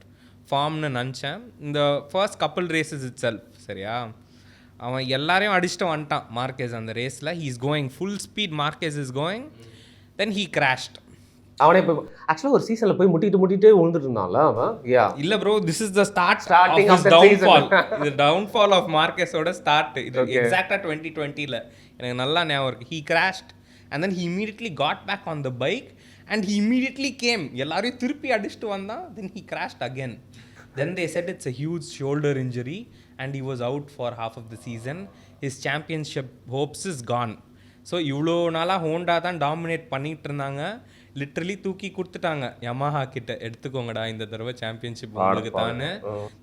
ஃபார்ம்னு நினச்சேன். இந்த first couple races it self சரியா, அவன் எல்லாரையும் அடிச்சுட்டு வந்துட்டான் மார்க்கெஸ் அந்த ரேஸில். He is going full speed, Marquez is going, then he crashed. அவனே இப்போ ஆக்சுவலாக ஒரு சீசனில் போய் முட்டிட்டு விழுந்துட்டு இருந்தான்ல அவன். இல்லை bro, this is the starting of downfall. இது டவுன்ஃபால் ஆஃப் மார்க்கெஸோட ஸ்டார்ட். இது எக்ஸாக்டாக 2020 எனக்கு நல்லா ஞாபகம் இருக்குது. He crashed and then he immediately got back on the bike and he immediately came, எல்லாரையும் திருப்பி அடிச்சுட்டு வந்தான். Then he crashed again. Then they said it's a huge shoulder injury and he was out for half of the season. His championship hopes is gone. So இவ்வளோ நாளாக Honda தான் dominate பண்ணிகிட்டு இருந்தாங்க. Literally தூக்கி கொடுத்துட்டாங்க யமஹா கிட்ட, எடுத்துக்கோங்கடா இந்த தடவை சாம்பியன்ஷிப் உங்களுக்கு தானே.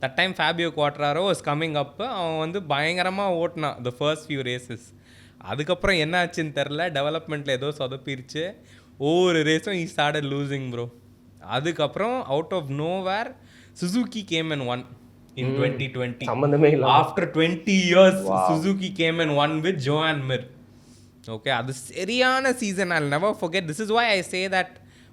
That time Fabio Quartararo was coming up. அவன் வந்து பயங்கரமாக ஓட்டினான் த ஃபர்ஸ்ட் ஃபியூ ரேசஸ். அதுக்கப்புறம் என்ன ஆச்சுன்னு தெரில, டெவலப்மெண்ட்டில் ஏதோ சொதப்பிருச்சு. ஒவ்வொரு ரேஸும் he started losing bro. அதுக்கப்புறம் out of nowhere Suzuki came and won in 2020. சம்பந்தமே இல்லை. After 20 years Suzuki came and won with Joan Mir. Okay, அது சரியான season. I'll never forget. This is why I say that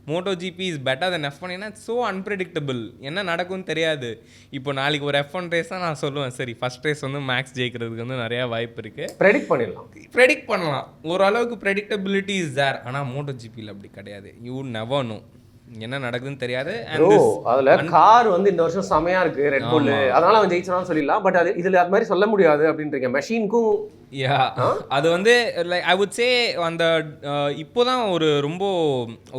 MotoGP is better than F1. ஏன்னா it's so unpredictable. என்ன நடக்கும்னு தெரியாது. இப்போ நாளைக்கு ஒரு F1 ரேஸ் தான் நான் சொல்லுவேன், சரி ஃபர்ஸ்ட் ரேஸ் வந்து மேக்ஸ் ஜெயிக்கிறதுக்கு வந்து நிறையா வாய்ப்பு இருக்குது, ப்ரெடிக்ட் பண்ணலாம். ஓரளவுக்கு ப்ரெடிக்டபிலிட்டி இஸ் தேர். ஆனால் MotoGPயில் அப்படி கிடையாது. யூ நெவர் நோ என்ன நடக்குதுன்னு தெரியாது. அதுல கார் வந்து இந்த வருஷம் செமையா இருக்கு ரெட் புல், அதனால அவன் ஜெயிச்சான்னு சொல்லிடலாம். பட் அது இதுல அது மாதிரி சொல்ல முடியாது அப்படின்றீங்க. மெஷினுக்கும் அது வந்து லைக் ஐ வுட் சே அந்த இப்போதான் ஒரு ரொம்ப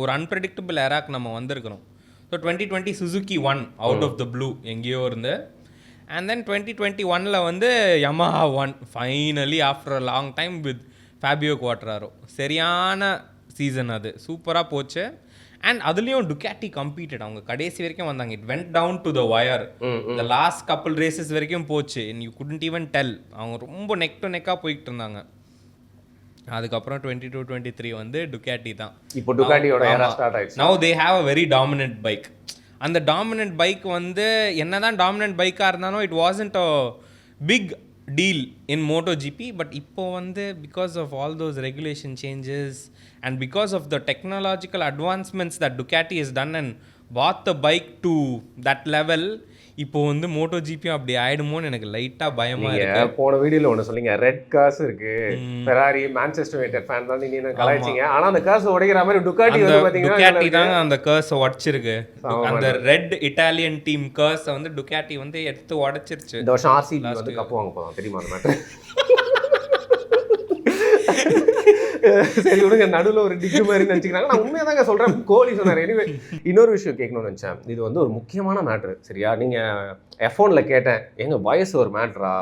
ஒரு அன்பிரடிக்டபிள் ஏராக்கு நம்ம வந்திருக்கிறோம். So 2020 Suzuki won out of the blue எங்கேயோ இருந்து, அண்ட் தென் 2021 வந்து Yamaha won finally after a long time with Fabio Quartararo. சரியான சீசன், அது சூப்பராக போச்சு. அண்ட் அதுலேயும் டுக்காட்டி கம்பீட்டட், அவங்க கடைசி வரைக்கும் வந்தாங்க. It went down to the wire. இந்த லாஸ்ட் கப்புள் ரேசஸ் வரைக்கும் போச்சு. You couldn't even tell. அவங்க ரொம்ப நெக் டு நெக்காக போயிட்டு இருந்தாங்க. அதுக்கப்புறம் 22-23 வந்து டுக்காட்டி தான். இப்போ டுக்காட்டியோட ஏரா ஸ்டார்ட் ஆயிடுச்சு. Now they have a very dominant bike. அந்த டாமினன்ட் பைக் வந்து என்னதான் டாமினன்ட் பைக்காக இருந்தாலும் it wasn't a big deal in MotoGP, but இப்போ வந்து because of all those regulation changes and because of the technological advancements that Ducati has done and brought the bike to that level, இப்போ வந்து MotoGP அப்படி ஆயிடுமோன்னு எனக்கு லைட்டா பயமா இருக்கு. நீங்க போன வீடியோல ஒன்று சொன்னீங்க, ரெட் கார்ஸ் இருக்கு, ஃபெராரி மான்செஸ்டர் யுனைட்டட் ஃபேன் தான் நீங்க கலாய்ச்சீங்க. ஆனா அந்த கார்ஸ் உடைக்கிற மாதிரி டுகாட்டி வந்து பாத்தீங்கன்னா டுகாட்டி தான் அந்த கர்ஸ் உடைச்சிருக்கு. அந்த ரெட் இட்டாலியன் டீம் கர்ஸ் வந்து டுகாட்டி வந்து எடுத்து உடைச்சிருச்சு. இந்த வருஷம் ஆர்சிபி வந்து கப் வாங்க போறான் தெரியுமா அந்த மேட்டர்? சரி விடுங்க, நடுவில் ஒரு டிக்கு மாதிரி நினச்சிக்கிறாங்க. நான் உண்மையாக தாங்க சொல்கிறேன், கோலி சொன்னார். எனிவே இன்னொரு விஷயம் கேட்கணும்னு நினச்சேன். இது வந்து ஒரு முக்கியமான மேட்ரு சரியா? நீங்கள் F1ல கேட்டேன், எங்கள் வயசு ஒரு மேட்ரா,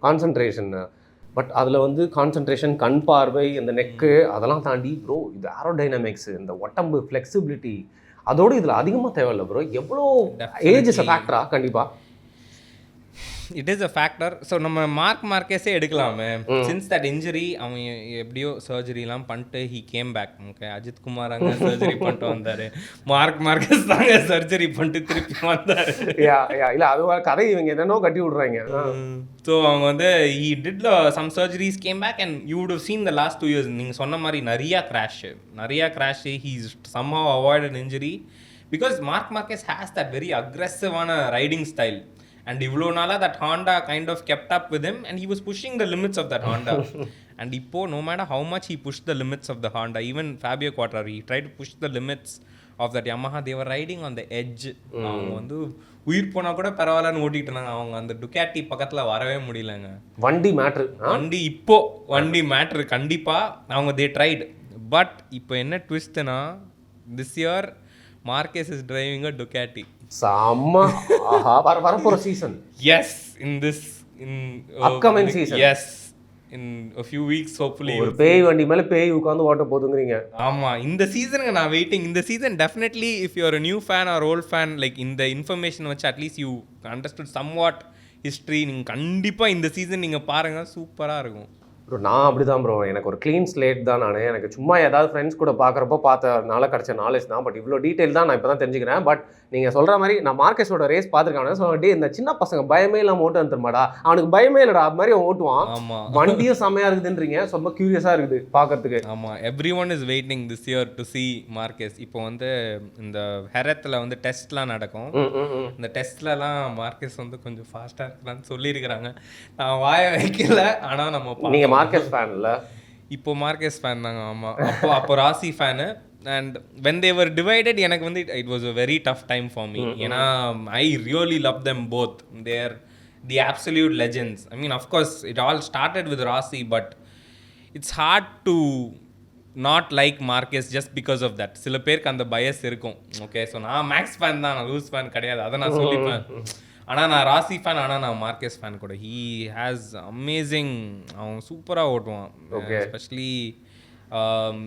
கான்சன்ட்ரேஷன், பட் அதில் வந்து கான்சன்ட்ரேஷன், கண் பார்வை, இந்த நெக்கு அதெல்லாம் தாண்டி ப்ரோ இது ஏரோடைனமிக்ஸ், இந்த உடம்பு ஃப்ளெக்சிபிலிட்டி, அதோடு இதில் அதிகமாக தேவையில்லை ப்ரோ. எவ்வளோ ஏஜ் இஸ் அ ஃபேக்டரா? கண்டிப்பாக it is a factor. So நம்ம மார்க்கெஸே எடுக்கலாமே. சின்ஸ் தட் இன்ஜுரி அவன் எப்படியோ சர்ஜரிலாம் பண்ணிட்டு he came back. Okay, Ajith Kumar அங்கே சர்ஜரி பண்ணிட்டு வந்தார், மார்க்கெஸ் தாங்க சர்ஜரி பண்ணிட்டு திருப்பி வந்தார். இல்லை அது கதை இவங்க என்னென்னோ கட்டி விட்றாங்க. ஸோ அவங்க வந்து he did some surgeries, came back and you would have seen the last 2 years நீங்கள் சொன்ன மாதிரி நிறையா crash. He somehow avoided injury because Marquez has that very aggressive-ஆன ரைடிங் ஸ்டைல். And இவ்வளோ நாளாக that Honda kind of kept up with him and he was pushing the limits of that Honda. And இப்போ no matter how much he pushed the limits of the Honda, even Fabio Quartararo, he tried to push the limits of that Yamaha. They were riding on the edge. அவங்க வந்து உயிர் போனால் கூட பரவாயில்லன்னு ஓட்டிகிட்டு இருந்தாங்க. அவங்க அந்த டுகாட்டி பக்கத்தில் வரவே முடியலங்க. வண்டி மேட்ரு கண்டிப்பாக அவங்க தே ட்ரைட். பட் இப்போ என்ன ட்விஸ்ட்னா, this year Marquez is driving a Ducati. Samma வரப்போற season. Yes, in upcoming season. Yes, in a few weeks hopefully. ஒரு பேய் வண்டி மேல பேய் உட்கார்ந்து ஓட்ட போதுங்கறீங்க. ஆமா, இந்த சீசனுக்கு நான் வெயிட்டிங். இந்த season definitely if you are a new fan or old fan, like இந்த இன்ஃபர்மேஷன் வச்சு at least you understood somewhat history, நீங்க கண்டிப்பா இந்த சீசன் நீங்க பாருங்க, சூப்பரா இருக்கும். ப்ரோ நான் அப்படி தான் ப்ரோ, எனக்கு ஒரு க்ளீன் ஸ்லேட் தான். நான் எனக்கு சும்மா ஏதாவது ஃப்ரெண்ட்ஸ் கூட பார்க்குறப்போ பார்த்தனால கிடச்ச நாலேஜ் தான். பட் இவ்வளோ டீட்டெயில் தான் நான் இப்போ தான் தெரிஞ்சுக்கிறேன். பட் நீங்கள் சொல்கிற மாதிரி நான் மார்க்கெஸோட ரேஸ் பார்த்துருக்கானே, ஸோ டே இந்த சின்ன பசங்க பயமே இல்லாமல் ஓட்டு வந்துருமாடா, அவனுக்கு பயமே இல்லைடா அது மாதிரி அவன் ஓட்டுவான். வண்டியும் செம்மையாக இருக்குதுன்றீங்க, ரொம்ப க்யூரியஸாக இருக்குது பார்க்கறதுக்கு. ஆமாம், every one is waiting this year to C Marquez. இப்போ வந்து இந்த ஹெரத்தில் வந்து டெஸ்ட்லாம் நடக்கும். இந்த டெஸ்ட்லலாம் மார்க்கெஸ் வந்து கொஞ்சம் ஃபாஸ்ட்டாக இருக்கலான்னு சொல்லியிருக்கிறாங்க. நான் வாய வைக்கல, ஆனால் நம்ம நீங்கள் மார்க்கெஸ் ஃபேன் இல்லை? இப்போ மார்க்கெஸ் ஃபேன் தாங்க. ஆமாம், அப்போ Rossi fan. And when they were divided எனக்கு வந்து it was a very tough time for me. ஏன்னா I really love them both. They're the absolute legends. I mean of course it all started with Rossi, but it's hard to not like Marquez just because of that. சில பேருக்கு அந்த bias இருக்கும். Okay, so நான் max fan தான், நான் loose fan கிடையாது, அதை நான் சொல்லிப்பேன். ஆனால் நான் ராசி ஃபேன், ஆனால் நான் மார்க்கெஸ் ஃபேன் கூட. ஹீ ஹேஸ் அமேசிங், அவன் சூப்பராக ஓட்டுவான். Especially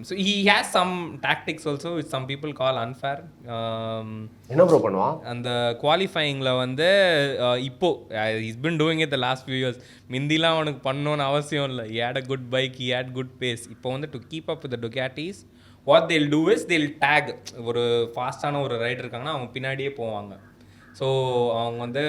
so he has some tactics also which some people call unfair. என்ன ப்ரோ பண்ணுவான் அந்த குவாலிஃபையிங்கில் வந்து இப்போ he's been doing it the last few years. மிந்திலாம் அவனுக்கு பண்ணணும்னு அவசியம் இல்லை. he had a good bike, he had good pace. இப்போ வந்து to keep up with the Ducatis, what they'll do is they'll tag ஒரு ஃபாஸ்டான ஒரு ரைடர் இருக்காங்கன்னா அவங்க பின்னாடியே போவாங்க. ஸோ அவங்க வந்து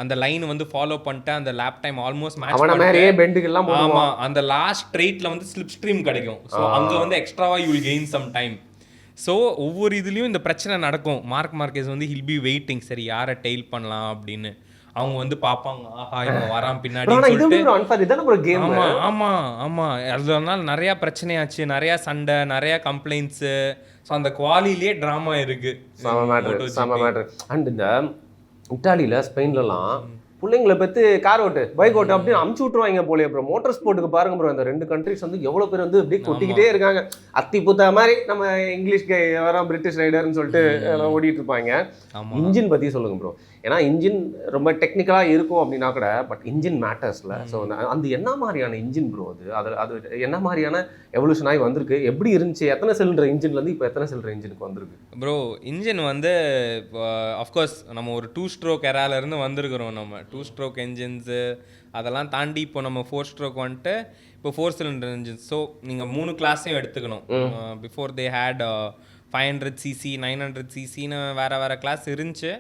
அந்த லைன் வந்து ஃபாலோ பண்ணிட்டு அந்த லேப் டைம் ஆல்மோஸ்ட் மேட்ச் பெண்டுக்கெல்லாம். ஆமாம், அந்த லாஸ்ட் ஸ்ட்ரெயிட்ல வந்து ஸ்லிப் ஸ்ட்ரீம் கிடைக்கும். ஸோ அங்கே வந்து எக்ஸ்ட்ராவா you will gain some time. So ஒவ்வொரு இதுலேயும் இந்த பிரச்சனை நடக்கும். மார்க்கெஸ் வந்து ஹில் பி வெயிட்டிங், சரி யாரை டெயில் பண்ணலாம் அப்படின்னு. அவங்க வந்து பார்ப்பாங்க, ஆஹா இவன் வரான் பின்னாடி. ஆமாம் ஆமாம் ஆமாம், அதனால நிறையா பிரச்சனையாச்சு, நிறையா சண்டை, நிறையா கம்ப்ளைண்ட்ஸு. ஸோ அந்த குவாலிலேயே ட்ராமா இருக்கு. அண்ட் இந்த இட்டாலியில் ஸ்பெயின்லலாம் பிள்ளைங்களை பற்றி கார் ஓட்டு, பைக் ஓட்டு அப்படின்னு அமுச்சு விட்ருவாங்க போலே. அப்புறம் மோட்டர் ஸ்போர்ட்டுக்கு பாருங்க ப்ரோ, இந்த 2 கண்ட்ரிஸ் வந்து எவ்வளோ பேர் வந்து அப்படியே கொட்டிக்கிட்டே இருக்காங்க. அத்தி புத்தா மாதிரி நம்ம இங்கிலீஷ் வரோம் பிரிட்டிஷ் ரைடர்னு சொல்லிட்டு ஓடிட்டு இருப்பாங்க. இன்ஜின் பற்றி சொல்லுங்க ப்ரோ. ஏன்னா இன்ஜின் ரொம்ப டெக்னிக்கலாக இருக்கும் அப்படின்னா கூட, பட் இன்ஜின் மேட்டர்ஸில். ஸோ அந்த என்ன மாதிரியான இன்ஜின் ப்ரோ அது என்ன மாதிரியான எவல்யூஷன் ஆகி வந்திருக்கு, எப்படி இருந்துச்சு, எத்தனை சிலிண்டர் இன்ஜின்லேருந்து இப்போ எத்தனை சிலிண்டர் இன்ஜினுக்கு வந்திருக்கு ப்ரோ? இன்ஜின் வந்து அஃப்கோர்ஸ் நம்ம ஒரு 2 ஸ்ட்ரோக் எராலேருந்து வந்திருக்கிறோம். நம்ம 2 ஸ்ட்ரோக் என்ஜின்ஸு அதெல்லாம் தாண்டி இப்போ நம்ம 4 ஸ்ட்ரோக் வந்துட்டு இப்போ 4 சிலிண்டர் இன்ஜின்ஸ். ஸோ நீங்கள் 3 கிளாஸையும் எடுத்துக்கணும். பிஃபோர் தே ஹேட் 500cc 900ccன்னு வேறு கிளாஸ் இருந்துச்சு.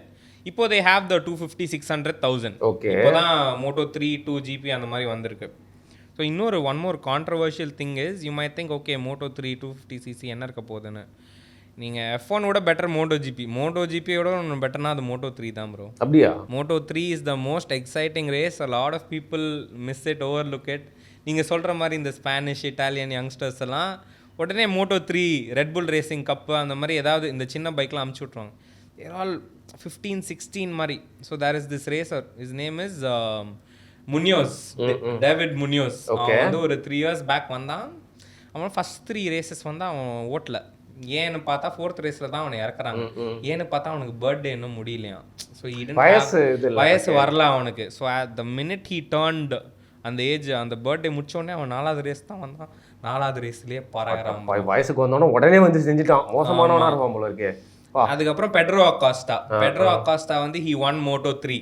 இப்போ they have the 250 600 1000. ஓகே. இப்போதான் Moto3 2GP அந்த மாதிரி வந்திருக்கு. ஸோ இன்னொரு one more controversial thing is you might think okay Moto3 250cc என்ன இருக்க போகுதுன்னு. நீங்கள் F1 விட பெட்டர் MotoGPயோட ஒன்று பெட்டர்னா அது Moto3 தான் ப்ரோ. அப்படியா? Moto3 is the most exciting race. A lot of people miss it, overlook it. நீங்கள் சொல்கிற மாதிரி இந்த ஸ்பானிஷ் இட்டாலியன் யங்ஸ்டர்ஸ் எல்லாம் உடனே Moto3 ரெட்புல் ரேசிங் கப்பு அந்த மாதிரி ஏதாவது இந்த சின்ன பைக்லாம் அமுச்சு விட்ருவாங்க. தேர் ஆல் 15-16 மாதிரி. So there is this racer, is name is Munoz, David Munoz. அவன் வந்து ஒரு 3 years பேக் வந்தான். அவன் ஃபர்ஸ்ட் 3 races வந்து அவன் ஓட்டல. ஏன்னு பார்த்தா 4th ரேஸில் தான் அவனை இறக்குறாங்க. ஏன்னு பார்த்தா அவனுக்கு பர்த்டே இன்னும் முடியலையாம். ஸோ வயசு வரல அவனுக்கு. So at the minute he turned அந்த ஏஜ், அந்த பர்த்டே முடிச்சோடனே அவன் 4வது ரேஸ் தான் வந்தான். 4வது ரேஸ்லேயே பறகுறான். வயசுக்கு வந்தோடனே உடனே வந்து செஞ்சுட்டான். மோசமானவனா இருப்பான் போல இருக்கே. அதுக்கப்புறம் பெட்ரோ அக்காஸ்டா வந்து he won Moto3.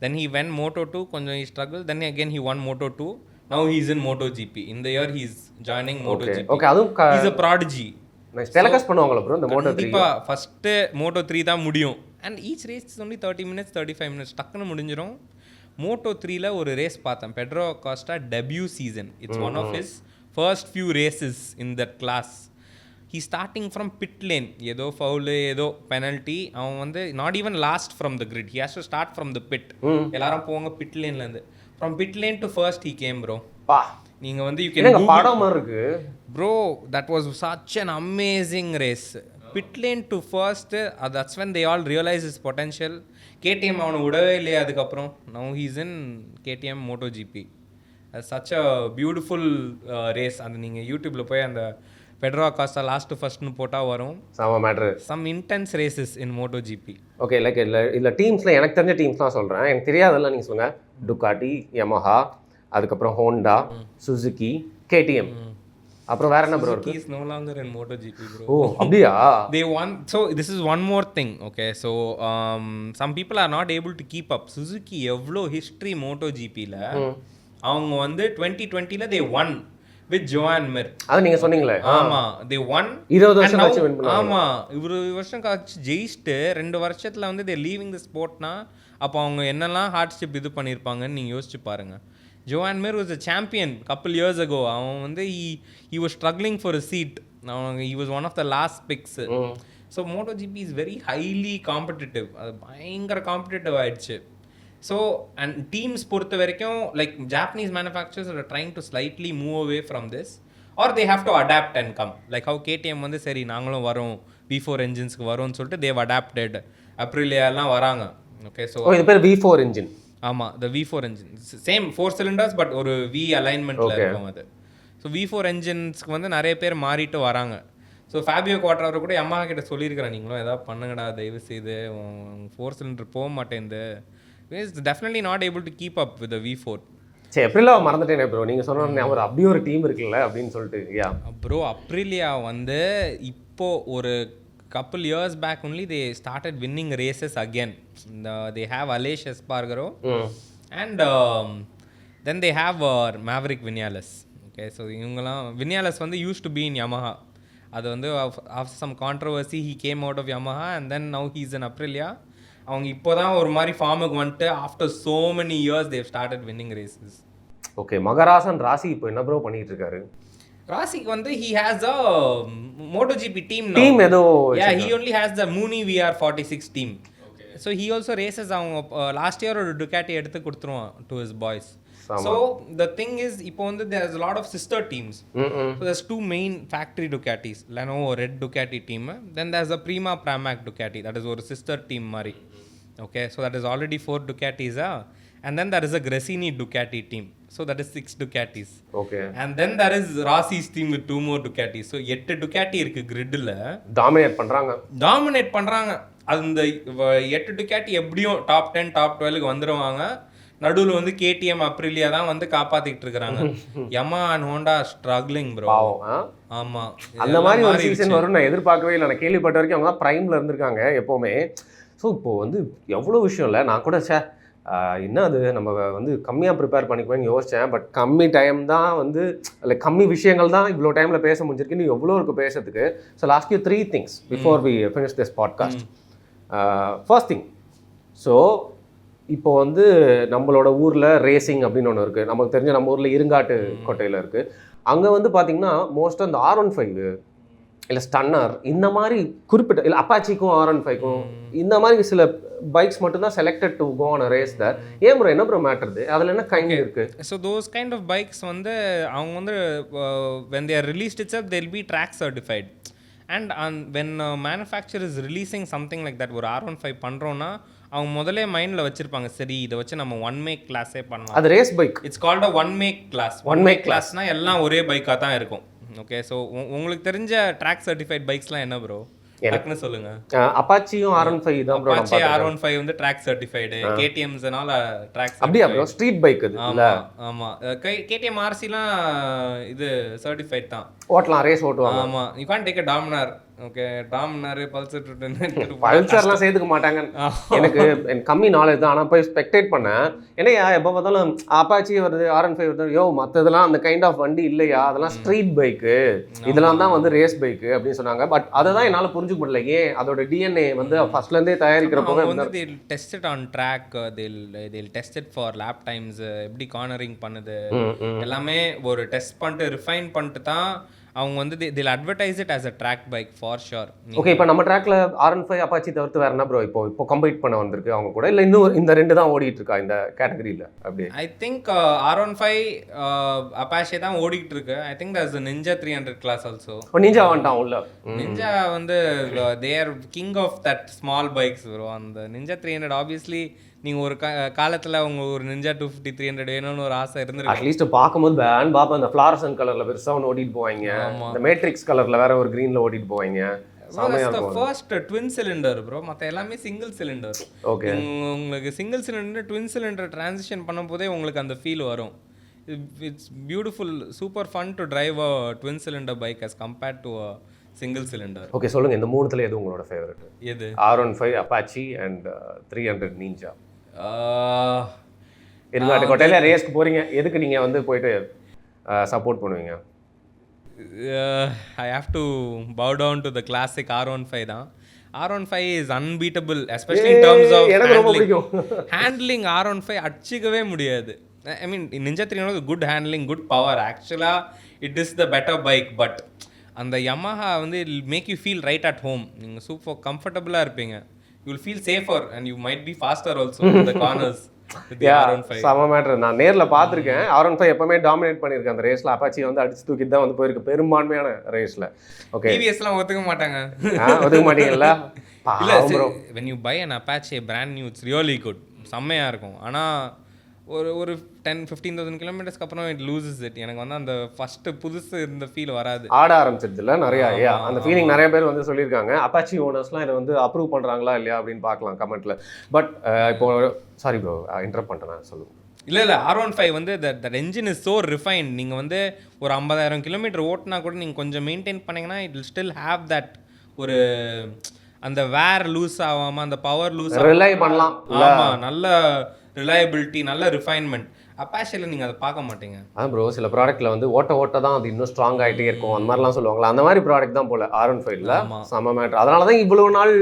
Then he went Moto2, கொஞ்சம் he struggled. Then again he won Moto2. Now he's in MotoGP. In the year he's joining MotoGP. Okay, அதுவும் he's a prodigy. Nice. Telecast பண்ணுவாங்களா bro இந்த Moto3? கண்டிப்பா first Moto3 தான் முடியும். And each race is only 30 minutes 35 minutes டக்குன்னு முடிஞ்சிரும். Moto3ல ஒரு race பார்த்தேன். Pedro Acosta debut season. It's one of his first few races in that class. He starting from pit lane. ஏதோ foul, ஏதோ penalty. அவன் வந்து not even last from the grid. He has to start from the pit. எல்லாரும் போவாங்க pit லேன்லேருந்து. From pit lane to first he came bro. நீங்கள் வந்து you can படம் மாதிரி இருக்கு bro. That was such an amazing race. Pit lane to first, that's when they all realise is potential. KTM அவனை விடவே இல்லையா அதுக்கப்புறம். Now he's in KTM MotoGP. Such a beautiful race. அந்த நீங்கள் யூடியூப்பில் போய் அந்த பெட்ரோ அக்காஸ்டா லாஸ்ட் ஃபர்ஸ்ட்னு போட்டால் வரும். சம மேட்ரு. சம் இன்டென்ஸ் ரேசஸ் இன் MotoGP. ஓகே, லைக் இல்லை டீம்ஸில் எனக்கு தெரிஞ்ச டீம்ஸ்லாம் சொல்கிறேன். எனக்கு தெரியாதெல்லாம் நீங்கள் சொல்லுங்கள். டுகாட்டி, யமஹா, அதுக்கப்புறம் ஹோண்டா, சுசுகி, கேடிஎம், அப்புறம் வேற என்ன ப்ரோ இருக்கு? Suzuki is no longer in MotoGP bro. ஓ அப்படியா? They won. So this is one more thing. Okay, so some people are not able to keep up. Suzuki எவ்வளோ history MotoGPல. அவங்க வந்து 2020ல they won with Joan Mir. அது நீங்க சொன்னீங்களே. ஆமா, they won. 20 வருஷம் கழிச்சு வின் பண்ணாங்க. ஆமா, 20 வருஷம் கழிச்சு ஜெயிச்சிட்டு 2 வருஷத்துல வந்து they leaving the sportனா அப்போ அவங்க என்னெல்லாம் ஹார்ட்ஷிப் இது பண்ணியிருப்பாங்கன்னு நீங்கள் யோசிச்சு பாருங்க. Joan Mir was a champion couple years ago. அவன் வந்து he was struggling for a seat. He was one of the last picks. So MotoGP is very highly competitive. அது பயங்கர காம்படிட்டிவ் ஆயிடுச்சு. ஸோ அண்ட் டீம்ஸ் பொறுத்த வரைக்கும் like Japanese manufacturers are trying to slightly move away from this or they have to adapt and come. Like how KTM வந்து சரி நாங்களும் வரோம் V4 என்ஜின்ஸ்க்கு வரோம்னு சொல்லிட்டு தேவ் அடாப்டட். அப்ரிலியாலாம் வராங்க. ஓகே, ஸோ இது பேர் V4 என்ஜின். ஆமாம், த V4 engine same 4 cylinders but ஒரு V அலைன்மெண்ட்டில் இருக்கும் அது. ஸோ V4 என்ஜின்ஸ்க்கு வந்து நிறைய பேர் மாறிட்டு வராங்க. ஸோ ஃபேபியோ குவாட்ரோ கூட அம்மா கிட்ட சொல்லியிருக்கிறேன், நீங்களும் ஏதாவது பண்ணுங்கடா தயவு செய்து, 4 cylinder போக மாட்டேங்குது. Is definitely not able to keep up with V4. சரி, அப்ரிலியா மறந்துட்டேனே ப்ரோ. நீங்கள் சொன்ன அவர் அப்படியே ஒரு டீம் இருக்குல்ல அப்படின்னு சொல்லிட்டு. யா ப்ரோ, அப்ரிலியா வந்து இப்போ ஒரு couple years back only they started winning races again. They have Aleix Espargaro and then they have Maverick Vinales. Okay, so இவங்கலாம் Vinales வந்து used to be in Yamaha. அது வந்து after some controversy he came out of Yamaha and then now he's in Aprilia. அவங்க இப்போதான் ஒரு மாதிரி ஃபார்முக்கு வந்துட்டு after so many years they've started winning races. Okay, மகராசன் ராசி இப்போ என்ன ப்ரோ பண்ணிட்டு இருக்காரு? ராசிக்கு வந்து he has a MotoGP team now. Team ஏதோ. Yeah, he only has the Muni VR46 team. Okay. So he also races அவங்க last year ஒரு Ducati எடுத்து கொடுத்துருவான் to his boys. So the thing is இப்போ வந்து there's a lot of sister teams. So there's 2 main factory Ducatis. Lenovo red Ducati team. Then there's a Prima Pramac Ducati. That is ஒரு sister team மாதிரி. Okay, so that is already 4 Ducatis. And then there is a Gresini Ducati team. So that is 6 Ducatis. Okay. And then there is Rossi's team with 2 more Ducatis. So 8 Ducati இருக்கு கிரிட்ல. Dominate பண்றாங்க. அந்த 8 Ducati எப்படியும் top 10 top 12க்கு வந்துருவாங்க. நடுவில் வந்து KTM Aprilia தான் வந்து காப்பாத்திட்டு இருக்காங்க. யமா அண்ட் ஹோண்டா ஸ்ட்ரகிளிங் ப்ரோ. ஆமா, அந்த மாதிரி ஒரு சீசன் வரும் நான் எதிர்பார்க்கவே இல்லை. நான் கேள்விப்பட்ட வரைக்கும் அவங்க தான் பிரைம்ல இருந்திருக்காங்க எப்போவுமே. ஸோ இப்போ வந்து எவ்வளோ விஷயம் இல்லை. நான் கூட என்ன அது நம்ம வந்து கம்மியாக ப்ரிப்பேர் பண்ணிக்குவேன்னு யோசித்தேன். பட் கம்மி டைம் தான் வந்து லைக் கம்மி விஷயங்கள் தான் இவ்வளோ டைமில் பேச முடிஞ்சிருக்குன்னு எவ்வளோ இருக்குது பேசுறதுக்கு. So last you 3 things before we finish this podcast. First thing, so இப்போ வந்து நம்மளோட ஊரில் ரேசிங் அப்படின்னு ஒன்று இருக்குது. நமக்கு தெரிஞ்ச நம்ம ஊரில் இருங்காட்டு கோட்டையில் இருக்குது. அங்கே வந்து பார்த்தீங்கன்னா மோஸ்ட்டாக இந்த R15 இல்லை ஸ்டன்னர் இந்த மாதிரி குறிப்பிட்ட இல்லை அப்பாச்சிக்கும் R15க்கும் இந்த மாதிரி சில பைக்ஸ் மட்டும்தான் selected to go on a race தர். ஏன் ப்ரோ என்ன ப்ரோ மேட்டருது அதில் என்ன கைண்ட் இருக்குது? So those kind of bikes வந்து அவங்க வந்து when they are released itself they'll be track certified and when manufacturer is releasing something like that ஒரு R15 பண்ணுறோன்னா அவங்க முதலே மைண்டில் வச்சுருப்பாங்க, சரி இதை வச்சு நம்ம ஒன் மேக் கிளாஸே பண்ணலாம். அது race bike, it's called a one make class. One make கிளாஸ்னால் எல்லாம் ஒரே பைக்காக தான் இருக்கும். ஓகே, ஸோ உங்களுக்கு தெரிஞ்ச ட்ராக் சர்டிஃபைட் பைக்ஸ்லாம் என்ன ப்ரோ எனக்குன்னு சொல்லுங்க. அப்பாச்சியும் R15 தான் ப்ரோ. அப்பாச்சி R15 வந்து ட்ராக் சர்டிஃபைடு, KTMஸ்னால ட்ராக் அப்படியே ப்ரோ ஸ்ட்ரீட் பைக் அது இல்ல. ஆமா, KTM RCலாம் இது சர்டிஃபைட் தான், ஓட்டலாம், ரேஸ் ஓட்டுவாங்க. ஆமா, you can't take a Dominar. Okay, Dominar பல்சர்லாம் சேர்த்துக்க மாட்டாங்க. எனக்கு கம்மி நாலேஜ் தான், ஆனால் போய் ஸ்பெக்டேட் பண்ணேன். ஏன்னா எப்போ பார்த்தாலும் அப்பாச்சி வருது, R15 வருது, யோ மற்றதெல்லாம் அந்த கைண்ட் ஆஃப் வண்டி இல்லையா, அதெல்லாம் ஸ்ட்ரீட் பைக்கு, இதெல்லாம் தான் வந்து ரேஸ் பைக்கு அப்படின்னு சொன்னாங்க. பட் அதை தான் என்னால் புரிஞ்சுக்க முடியல. ஏன் அதோட டிஎன்ஏ வந்து ஃபர்ஸ்ட்லேருந்தே தயாரிக்கிறப்போ வந்து they'll test it on track, they'll test it for lap times, எப்படி கார்னரிங் பண்ணுது எல்லாமே ஒரு டெஸ்ட் பண்ணிட்டு ரிஃபைன் பண்ணிட்டு தான் அவங்க வந்து they'll advertise it as a track bike for sure. Okay, இப்போ நம்ம ட்ராக்ல R15 அப்பாச்சி தவிர்த்து வேற என்ன ப்ரோ இப்போ கம்பைட் பண்ண வந்திருக்கு அவங்க கூட, இல்லை இன்னும் இந்த ரெண்டு தான் ஓடிட்டு இருக்கா இந்த கேட்டகரியில்? அப்படி ஐ திங்க் R15 அப்பாச்சி தான் ஓடிட்டு இருக்கு. I think there's a Ninja 300 class also. Ninja வந்துட்டான் உள்ள. நிஞ்சா வந்து they are king of that small bikes bro. அந்த Ninja 300 obviously நீங்கள் ஒரு காலத்தில் அவங்க ஒரு Ninja 250 300 வேணும்னு ஒரு ஆசை இருந்திருக்கு. அட்லீஸ்ட் பார்க்கும்போது பேன் பார்ப்பேன், அந்த ஃப்ளாரசன் கலரில் பெருசாக ஒன்று ஓடிட்டு போவாங்க, இந்த மேட்ரிக்ஸ் கலரில் வேற ஒரு க்ரீனில் ஓடிட்டு போவாங்க. ஃபர்ஸ்ட் ட்வின் சிலிண்டர் ப்ரோ, மற்ற எல்லாமே சிங்கிள் சிலிண்டர். ஓகே, உங்களுக்கு single cylinder twin cylinder transition பண்ணும்போதே உங்களுக்கு அந்த ஃபீல் வரும். It's beautiful, super fun to drive a twin cylinder bike as compared to a single cylinder. Okay, சொல்லுங்க இந்த மூணுத்துல எது உங்களோட ஃபேவரட்? எது? R15 Apache and 300 ninja. இருக்காட்டு கோட்டையில ரேஸ்க்கு போறீங்க, எதுக்கு நீங்க வந்து போயிட்டு சப்போர்ட் பண்ணுவீங்க? I have to bow down to the classic R15 தான். R15 is unbeatable, especially in terms of எனக்கு ரொம்ப பிடிக்கும். handling. R15 அடிச்சிக்கவே முடியாது. I mean Ninja 300 good handling, good power. Actually it is the better bike, but அந்த Yamaha வந்து it will make you feel right at home. நீங்கள் super கம்ஃபர்டபுளாக இருப்பீங்க. You will feel safer and you might be faster also in the corners with the R15. சம matter. நான் நேரில் பார்த்துருக்கேன். R15 எப்பவுமே டாமினேட் பண்ணியிருக்கேன் அந்த ரேஸில். அப்பாச்சி வந்து அடிச்சு தூக்கிட்டு தான் வந்து போயிருக்கு பெரும்பான்மையான ரேஸில். ஓகே, டிவிஎஸ்லாம் ஒத்துக்க மாட்டாங்க. ஒத்துக்க மாட்டீங்களா? இல்லை, when you buy an Apache brand new, it's really good, செம்மையாக இருக்கும். ஆனால் ஒரு 10-15,000 கிலோமீட்டர்ஸ்க்கு அப்புறம் இட் லூசஸ் இட். எனக்கு வந்து அந்த ஃபர்ஸ்ட் புதுசு இந்த ஃபீல் வராது, ஆட ஆரம்பிச்சிருதுல நிறையா. அந்த ஃபீலிங் நிறைய பேர் வந்து சொல்லியிருக்காங்க. அப்பாச்சி ஓனர்ஸ்லாம் இதை வந்து அப்ரூவ் பண்ணுறாங்களா இல்லையா அப்படின்னு பார்க்கலாம் கமெண்ட்ல. பட் இப்போ சாரி ப்ரோ இன்டரப்ட் பண்ணிட்டேன், சொல்லுங்கள். இல்லை R15 வந்து that engine is so refined. நீங்கள் வந்து ஒரு 50,000 கிலோமீட்டர் ஓட்டினா கூட நீங்கள் கொஞ்சம் மெயின்டைன் பண்ணிங்கன்னா it will still have that ஒரு அந்த வேர் லூஸ் ஆகாமல் அந்த பவர் லூஸ் ரிலை பண்ணலாம். ஆமாம், நல்ல ரிலையபிலிட்டி, நல்ல ரிஃபைன்மெண்ட். அப்பாச்சியில் நீங்கள் அதை பார்க்க மாட்டீங்க. அதான் ப்ரோ, சில ப்ராடக்ட்டில் வந்து ஓட்ட தான் அது இன்னும் ஸ்ட்ராங் ஆகிட்டே இருக்கும், அந்த மாதிரிலாம் சொல்லுவாங்களா, அந்த மாதிரி ப்ராடக்ட் தான் போல R15ல செம மேட்டர். அதனால தான் இவ்வளோ நாள்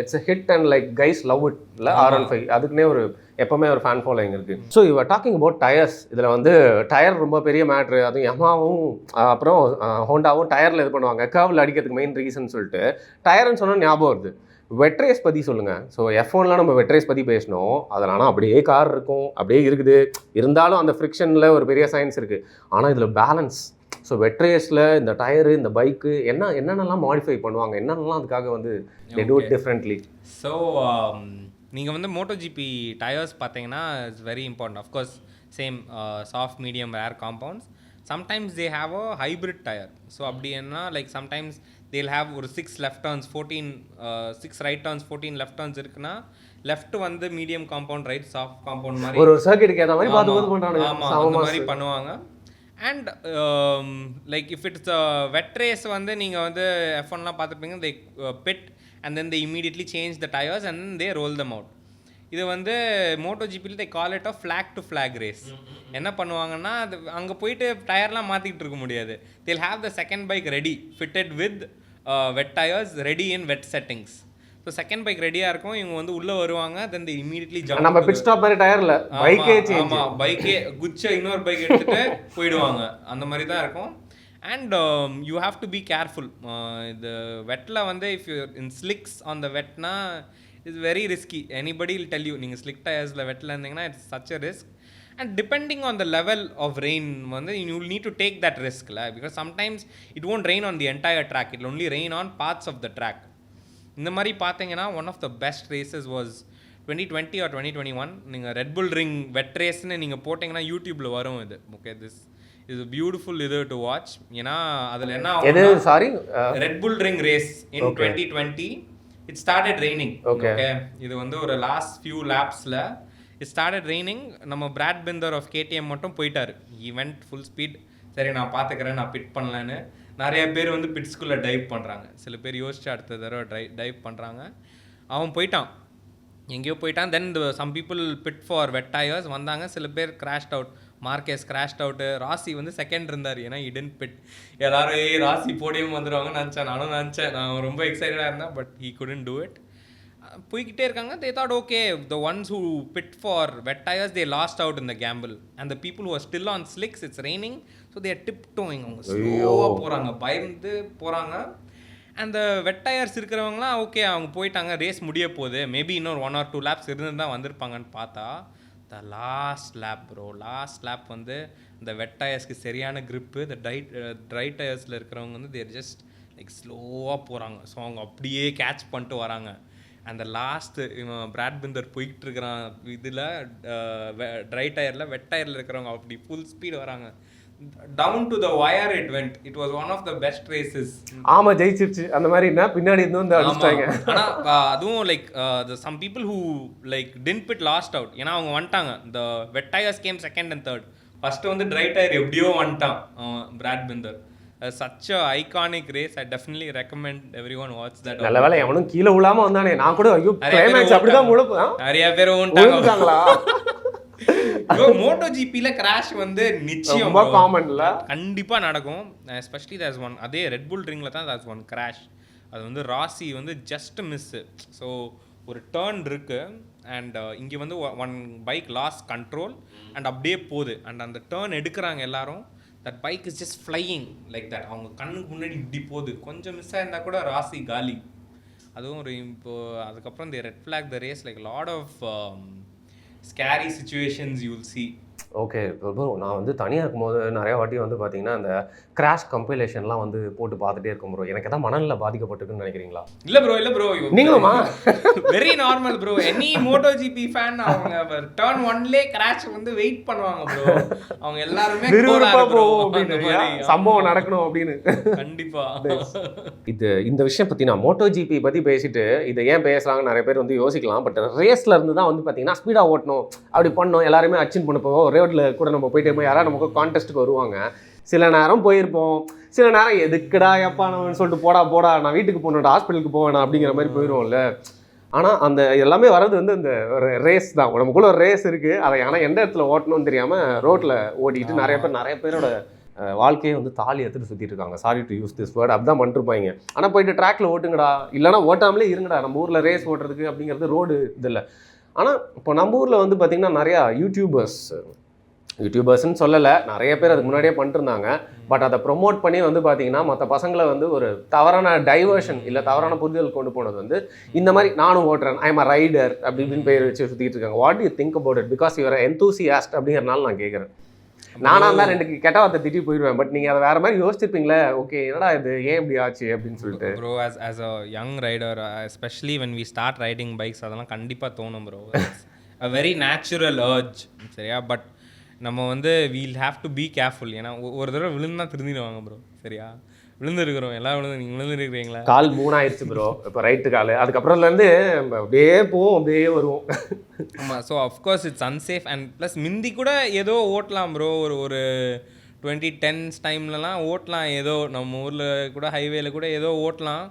it's hit and like guys love it இல்லை R15. அதுக்குன்னே ஒரு எப்போவுமே ஒரு ஃபேன் ஃபாலோயிங் இருக்குது. So you are talking about tyres. இதில் வந்து டயர் ரொம்ப பெரிய மேட்ரு. அதுவும் யமாவும் அப்புறம் ஹோண்டாவும் டயரில் இது பண்ணுவாங்க, கர்வில் அடிக்கிறதுக்கு மெயின் ரீசன் சொல்லிட்டு. டயர்னு சொன்னால் ஞாபகம் வருது, வெட்ரேஸ் பற்றி சொல்லுங்கள். ஸோ F1லாம் நம்ம வெட்ரேஸ் பற்றி பேசணும். அதில் ஆனால் அப்படியே கார் இருக்கும், அப்படியே இருக்குது. இருந்தாலும் அந்த ஃப்ரிக்ஷனில் ஒரு பெரிய சயின்ஸ் இருக்குது. ஆனால் இதில் பேலன்ஸ். ஸோ வெட்ரேஸில் இந்த டயரு, இந்த பைக்கு என்னென்னலாம் மாடிஃபை பண்ணுவாங்க, என்னென்னலாம் அதுக்காக வந்து they do it differently. So நீங்கள் வந்து MotoGP டயர்ஸ் பார்த்தீங்கன்னா it's very important. Of course same soft medium rare compounds. Sometimes they have a hybrid tyre. So அப்படின்னா லைக் சம்டைம்ஸ் they'll have ஒரு 6 left turns 14 6 right turns 14 left turns இருக்குன்னா left வந்து medium compound, right soft compound மாதிரி ஒரு circuit ஏத்த மாதிரி பார்த்து பண்றாங்க. ஆமா, அந்த மாதிரி பண்ணுவாங்க. And like if it's wet race வந்து நீங்கள் வந்து F1லாம் பார்த்துருப்பீங்க, they pit and then they immediately change the tires and then they roll them out. இது வந்து MotoGPல they call it a flag to flag race. என்ன பண்ணுவாங்கன்னா அது அங்கே போயிட்டு டயர்லாம் மாற்றிக்கிட்டு இருக்க முடியாது. they'll have the second bike ready fitted with wet tires ready in wet settings. So இப்போ செகண்ட் பைக் ரெடியாக இருக்கும், இவங்க வந்து உள்ளே வருவாங்க, தென் they immediately jump. நம்ம பிட் ஸ்டாப் மாதிரி டயர்ல பைக்கே சேஞ்ச். ஆமாம், பைக்கே குச்ச இன்னொரு பைக் எடுத்துகிட்டு போயிடுவாங்க. அந்த மாதிரி தான் இருக்கும். And you have to be careful. இது வெட்டில் வந்து if you in slicks on the வெட்னா it's very risky. Anybody will tell you, நீங்கள் ஸ்லிக் டயர்ஸில் வெட்டில் இருந்தீங்கன்னா it's such a risk. And depending on the level of rain வந்து you will need to take that ரிஸ்க்ல, because sometimes it won't rain on the entire track, it only rain on parts of the track. இந்த மாதிரி பார்த்தீங்கன்னா one of the best races was 2020 or 2021. நீங்கள் red Bull ring வெட் ரேஸ்ன்னு நீங்கள் போட்டிங்கன்னா யூடியூப்பில் வரும் இது. ஓகே, திஸ் இஸ் பியூட்டிஃபுல் இது டு வாட்ச். ஏன்னா அதில் என்ன ஆகும், sorry Red Bull Ring race in 2020 it started raining. Okay, இது வந்து ஒரு லாஸ்ட் ஃபியூ லேப்ஸில் இட் ஸ்டார்டட் ரெய்னிங். நம்ம பிராட் பிந்தர் ஆஃப் கேடிஎம் மட்டும் போயிட்டார், ஈவெண்ட் ஃபுல் ஸ்பீட். சரி நான் பார்த்துக்கிறேன், நான் பிட் பண்ணலன்னு நிறைய பேர் வந்து பிட்ஸ்குள்ளே டைவ் பண்ணுறாங்க. சில பேர் யோசிச்சு அடுத்த தடவை டைவ் பண்ணுறாங்க. அவன் போயிட்டான், எங்கேயோ போயிட்டான். Then some people pit for wet tyres வந்தாங்க. சில பேர் crashed out, Marquez crashed out. Rossi வந்து செகண்ட் இருந்தார், ஏன்னா இடன் பிட். எல்லாரும் ராசி போடியம் வந்துடுவாங்கன்னு நினச்சேன், நானும் நினச்சேன். நான் ரொம்ப எக்ஸைட்டடாக இருந்தேன், but he couldn't do it. போய்கிட்டே இருக்காங்க. they thought okay, the ones who pit for wet tires they lost out in the gamble, and the people who are still on slicks, it's raining, so they are tiptoeing. அவங்க ஸ்லோவாக போகிறாங்க, பயந்து போகிறாங்க. அந்த வெட் tyres இருக்கிறவங்களாம் okay, அவங்க போயிட்டாங்க, race முடிய போகுது, மேபி இன்னொரு 1 or 2 லேப்ஸ் இருந்து தான் வந்திருப்பாங்கன்னு பார்த்தா the last lab bro, last lab வந்து இந்த வெட் டயர்ஸ்க்கு சரியான க்ரிப்பு. இந்த ட்ரை டயர்ஸில் இருக்கிறவங்க வந்து தேர் ஜஸ்ட் லைக் ஸ்லோவாக போகிறாங்க. ஸோ அவங்க அப்படியே கேட்ச் பண்ணிட்டு வராங்க. அந்த லாஸ்ட்டு இவன் பிராட் பிந்தர் போய்கிட்டு இருக்கிறான் இதில் ட்ரை டயரில், வெட் டயரில் இருக்கிறவங்க அப்படி ஃபுல் ஸ்பீடு வராங்க. Down to the wire it went. It was one of the best races. ஆமா, ஜெயிச்சிருச்சு அந்த மாதிரி. என்ன பின்னாடி இருந்து வந்து அடிச்சிட்டாங்க. ஆனால் அதுவும் like some people who like did pit lost out, ஏன்னா அவங்க வந்துட்டாங்க. இந்த wet tyres came second and third. First வந்து ட்ரை டயர் எப்படியோ வந்துட்டான் Brad Binder. such a iconic race. I definitely recommend everyone watch that. நல்ல வேளை அவனும் கீழ விழாம வந்தானே. நான் கூட ஐயோ கிளைமாக்ஸ் அப்படிதான் முழுப்பேன். நிறைய பேர் ஓண்டாங்களா? யோ MotoGP ல கிராஷ் வந்து நிச்சயம் ரொம்ப காமன்ல கண்டிப்பா நடக்கும். எஸ்பெஷலி தேர்ஸ் ஒன், அதே ரெட் புல் ரிங்ல தான் தேர்ஸ் ஒன் கிராஷ். அது வந்து ராசி வந்து ஜஸ்ட் மிஸ். ஸோ ஒரு டர்ன் இருக்கு அண்ட் இங்கே வந்து one bike loss control and அப்படியே போகுது. அண்ட் அந்த டர்ன் எடுக்கிறாங்க எல்லாரும். That bike is just flying like that. அவங்க கண்ணுக்கு முன்னாடி இப்படி போகுது. கொஞ்சம் மிஸ் ஆயிருந்தா கூட ராசி காலி. அதுவும் ஒரு இப்போது அதுக்கப்புறம் the red flag the race like lot of scary situations you will see. Okay bro, நான் வந்து தனியாக இருக்கும்போது நிறையா வாட்டி வந்து பார்த்தீங்கன்னா அந்த கிராஷ் கம்பைலேஷன்லாம் வந்து போட்டு பார்த்துட்டே இருக்கும் ப்ரோ. எனக்கு தான் மனநிலை பாதிக்கப்பட்டிருக்குன்னு நினைக்கிறீங்களா? இல்லை ப்ரோ நீங்களுமா? Very normal bro. Any MotoGP fan அவங்க டர்ன் ஒன்லே கிராஷ் வந்து வெயிட் பண்ணுவாங்க ப்ரோ. அவங்க எல்லாருமே சம்பவம் நடக்கணும் அப்படின்னு. கண்டிப்பா. இந்த விஷயம் பற்றி நான் MotoGP பற்றி பேசிட்டு இதை ஏன் பேசுகிறாங்கன்னு நிறைய பேர் வந்து யோசிக்கலாம். பட் ரேஸில் இருந்து தான் வந்து பார்த்தீங்கன்னா ஸ்பீடாக ஓட்டணும், அப்படி பண்ணணும், எல்லாருமே அச்சீவ் பண்ண போவோம். ரோட்டில் கூட நம்ம போயிட்டே போய் யாராவது நமக்கு கான்டெஸ்ட்டுக்கு வருவாங்க. சில நேரம் போயிருப்போம், சில நேரம் எதுக்குடா எப்பா நம்ம சொல்லிட்டு போடா நான் வீட்டுக்கு போகணும், ஹாஸ்பிட்டலுக்கு போவேணா அப்படிங்கிற மாதிரி போயிடுவோம்ல. ஆனால் அந்த எல்லாமே வர்றது வந்து அந்த ரேஸ் தான். நமக்குள்ள ஒரு ரேஸ் இருக்குது. அதை ஆனால் எந்த இடத்துல ஓட்டணும்னு தெரியாமல் ரோட்டில் ஓடிக்கிட்டு நிறைய பேரோட வாழ்க்கையை வந்து தாலி எடுத்துட்டு சுற்றிட்டு இருக்காங்க. Sorry to use this word, அப்படிதான் பண்ணிருப்பாங்க. ஆனால் போயிட்டு ட்ராக்ல ஓட்டுங்கடா, இல்லைனா ஓட்டாமலே இருங்கடா. நம்ம ஊரில் ரேஸ் ஓட்டுறதுக்கு அப்படிங்கிறது ரோடு இதில்லை. ஆனால் இப்போ நம்ம ஊரில் வந்து பார்த்திங்கன்னா நிறையா யூடியூபர்ஸ்ன்னு சொல்லலை, நிறைய பேர் அதுக்கு முன்னாடியே பண்ணிட்டுருந்தாங்க. பட் அதை ப்ரொமோட் பண்ணி வந்து பார்த்தீங்கன்னா மற்ற பசங்களை வந்து ஒரு தவறான டைவர்ஷன் இல்லை தவறான புரிதல் கொண்டு போனது வந்து இந்த மாதிரி நானும் ஓட்டுறேன், ஐ எம் அ ரைடர் அப்படி இப்படின்னு பேர் வச்சு சுற்றிட்டு இருக்காங்க. What you think about it? Because you're enthusiast அப்படிங்கிறனால நான் கேட்குறேன். நானாக தான் 2 கெட்ட வார்த்தை திட்டி போயிடுவேன். பட் நீங்கள் அதை வேறு மாதிரி யோசிச்சிருப்பீங்களே, ஓகே என்னடா இது ஏன் இப்படி ஆச்சு அப்படின்னு சொல்லிட்டு. Bro as a young rider, especially when we start riding bikes, அதெல்லாம் கண்டிப்பாக தோணும் bro. a very natural urge, சரியா? பட் நம்ம வந்து we'll have to be careful. ஏன்னா ஒரு தடவை விழுந்தா திருந்திடுவாங்க ப்ரோ, சரியா? விழுந்துருக்குறோம், எல்லாம் நீங்கள் விழுந்துருக்கிறீங்களா? கால் 3 ஆயிடுச்சு ப்ரோ இப்போ, ரைட்டு கால். அதுக்கப்புறம்லேருந்து அப்படியே போவோம், அப்படியே வருவோம். ஆமாம். So of course it's unsafe. And plus மிந்தி கூட ஏதோ ஓட்டலாம் ப்ரோ. ஒரு 2010s டைம்லலாம் ஓட்டலாம், ஏதோ நம்ம ஊரில் கூட ஹைவேல கூட ஏதோ ஓட்டலாம்.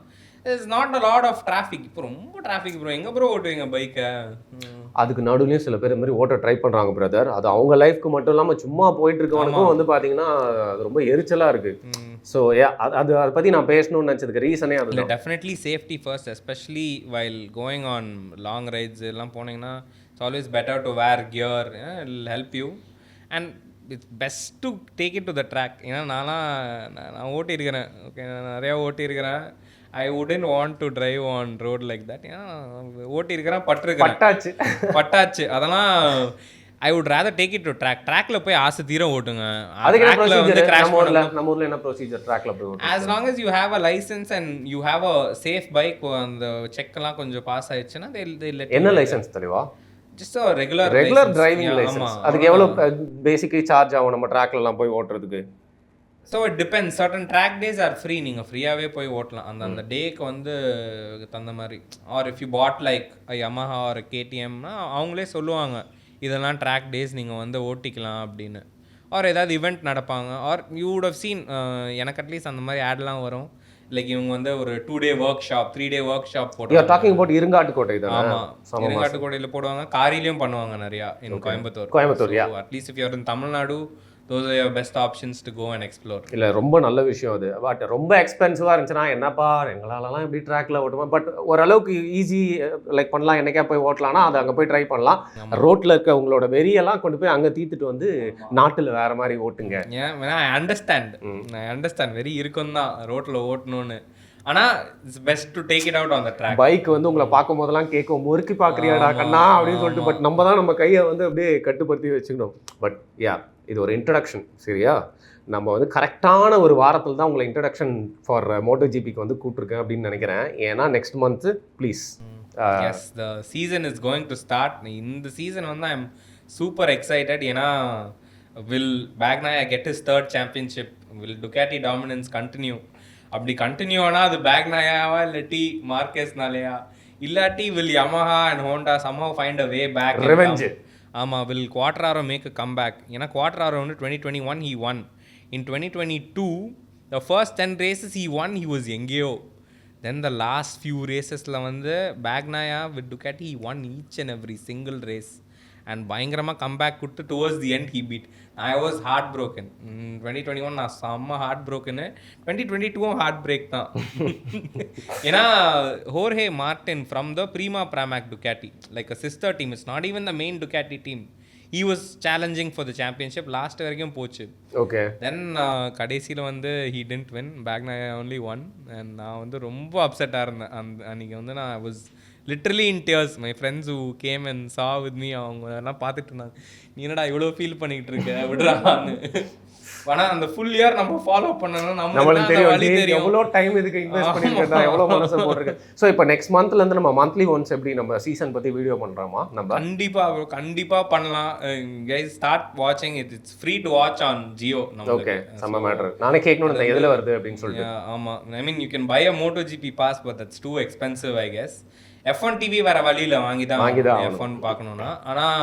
It's not a lot of traffic. இப்போ ரொம்ப டிராஃபிக் ப்ரோ. எங்கே ப்ரோ ஓட்டுவீங்க பைக்கை? அதுக்கு நடுவுலையும் சில பேர் இந்த மாதிரி ஓட்ட ட்ரை பண்ணுறாங்க பிரதர். அது அவங்க லைஃப்க்கு மட்டும் இல்லாமல் சும்மா போயிட்டு இருக்கவனுக்கும் வந்து பார்த்தீங்கன்னா அது ரொம்ப எரிச்சலாக இருக்குது. ஸோ அதை பற்றி நான் பேசணும்னு நினச்சதுக்கு ரீசனே அது. Definitely safety first, especially while going on long rides எல்லாம் போனீங்கன்னா it's always better to wear gear, I'll help you and it's best to take it to the track. ஏன்னா நான் ஓட்டியிருக்கிறேன், ஓகே, நான் நிறையா ஓட்டியிருக்கிறேன். I wouldn't want to drive on road like that. ஏன்னா ஓட்டியிருக்கிறேன், பட்டாச்சு அதெல்லாம். I would rather take it to ட்ராக்ல போய் ஆசை தீர ஓட்டுங்க. ட்ராக்ல வந்து கிராஷ் பண்ணல. நம்ம ஊர்ல என்ன ப்ரொசீஜர் ட்ராக்ல போய் ஓட்டு? as long as you have a license and you have a safe bike, அந்த செக் எல்லாம் கொஞ்சம் பாஸ் ஆயிடுச்சுன்னா they let. என்ன லைசென்ஸ் தெளிவா? just a regular driving license. அதுக்கு எவ்வளவு பேசிக்கலி சார்ஜ் ஆகும் நம்ம ட்ராக்ல எல்லாம் போய் ஓட்டுறதுக்கு? So it depends. Certain track days are free. நீங்க ஃப்ரீயாவே போய் ஓட்டலாம் அந்த டேக்கு வந்து தந்த மாதிரி. or if you bought like a Yamaha or a KTM னா அவங்களே சொல்லுவாங்க இதெல்லாம் ட்ராக் டேஸ் நீங்கள் வந்து ஓட்டிக்கலாம் அப்படின்னு. ஆர் ஏதாவது ஈவெண்ட் நடப்பாங்க. Or you would have seen, எனக்கு அட்லீஸ்ட் அந்த மாதிரி ஆட்லாம் வரும். லைக் இவங்க வந்து ஒரு 2 day workshop, 3 day workshop போடுவாங்க. டாக்கிங் அபௌட் இருங்காட்டுக்கோட்டை தான். ஆமாம், இருங்காட்டுக்கோட்டையில் போடுவாங்க, காரிலையும் பண்ணுவாங்க நிறையா. In Coimbatore. At least if you are in Tamil Nadu, those are your best options to go and explore. இல்லை ரொம்ப நல்ல விஷயம் அது. பட் ரொம்ப எக்ஸ்பென்சிவாக இருந்துச்சுன்னா என்னப்பா எங்களாலலாம் எப்படி ட்ராக்ல ஓட்டுமா? பட் ஓரளவுக்கு ஈஸி லைக் பண்ணலாம், என்னைக்கா போய் ஓட்டலாம்னா அது அங்கே போய் ட்ரை பண்ணலாம். ரோட்டில் இருக்க உங்களோட வெறியெல்லாம் கொண்டு போய் அங்கே தீர்த்துட்டு வந்து நாட்டில் வேற மாதிரி ஓட்டுங்க. ஏன் ஐ அண்டர்ஸ்டாண்ட் வெறி இருக்கும் தான் ரோட்டில் ஓட்டணும்னு. ஆனால் it's best to take it out on the track. Bike வந்து உங்களை பார்க்கும் போதெல்லாம் கேட்கும், முறுக்கி பார்க்குறியாடா கண்ணா அப்படின்னு சொல்லிட்டு. பட் நம்ம தான் நம்ம கையை வந்து அப்படியே கட்டுப்படுத்தி வச்சுக்கணும். பட் இது ஒரு இன்ட்ரடக்ஷன், சரியா? நம்ம வந்து கரெக்டான ஒரு வாரத்தில் தான் உங்களை இன்ட்ரடக்ஷன் ஃபார் MotoGPக்கு வந்து கூப்பிட்ருக்கேன் அப்படின்னு நினைக்கிறேன். ஏன்னா next month please. Yes, the season is going to start. இந்த சீசன் வந்து ஐ எம் சூப்பர் எக்ஸைட்டட். ஏன்னா will Bagnaia get his 3rd championship, will Ducati dominance continue. அப்படி கண்டினியூ ஆனால் அது பேக்னாயாவா இல்லாட்டி மார்க்கெஸ்னாலேயா, இல்லாட்டி will Yamaha and Honda somehow find a way back. Revenge. ஆமாம், will Quartararo make a comeback. ஏன்னா Quartararo வந்து 2021 he won. In 2022 the first 10 races he won, he was எங்கேயோ. Then the last few racesல வந்து Bagnaia with Ducati he won each and every single race. And பயங்கரமாக comeback கொடுத்து towards the end he beat. I was heartbroken. 2021 நான் செம்ம heart ப்ரோக்கனு. 2022 heart break தான். ஏன்னா ஹோர்ஹே Martin from the Prima Pramac Ducati, like a sister team, it's not even the main Ducati team. he was challenging for the championship last வரைக்கும் போச்சு. Okay, then கடைசியில் வந்து he didn't win, Bagnaia only won. And நான் வந்து ரொம்ப அப்செட்டாக இருந்தேன் அன்றைக்கி வந்து. நான் was literally in tears. My friends who came and saw with me, அவங்க அதெல்லாம் பார்த்துட்டு இருந்தாங்க, நீ என்னடா இவ்வளோ ஃபீல் பண்ணிக்கிட்டு இருக்க விடுறான்னு. ஆனால் அந்த ஃபுல் இயர் நம்ம ஃபாலோ பண்ணணும், நம்மளுக்கு தெரியும் எவ்வளோ டைம் இதுக்கு இன்வெஸ்ட் பண்ணிருக்கேன், எவ்வளோ மனசு போட்டிருக்கேன். ஸோ இப்போ நெக்ஸ்ட் மந்த்லேருந்து நம்ம மந்த்லி ஒன்ஸ் எப்படி நம்ம சீசன் பற்றி வீடியோ பண்ணுறோமா? நம்ம கண்டிப்பாக பண்ணலாம். கைஸ் ஸ்டார்ட் வாட்சிங் it. It's free to watch on Jio. Okay, செம்ம மேட்டர். நானே கேட்கணும் எதில் வருது அப்படின்னு சொல்லிட்டு. ஆமாம், I mean you can buy a MotoGP pass, but that's too expensive I guess. F1 TV வேறு வழியில் வாங்கி தான் F1 பார்க்கணுன்னா. ஆனால்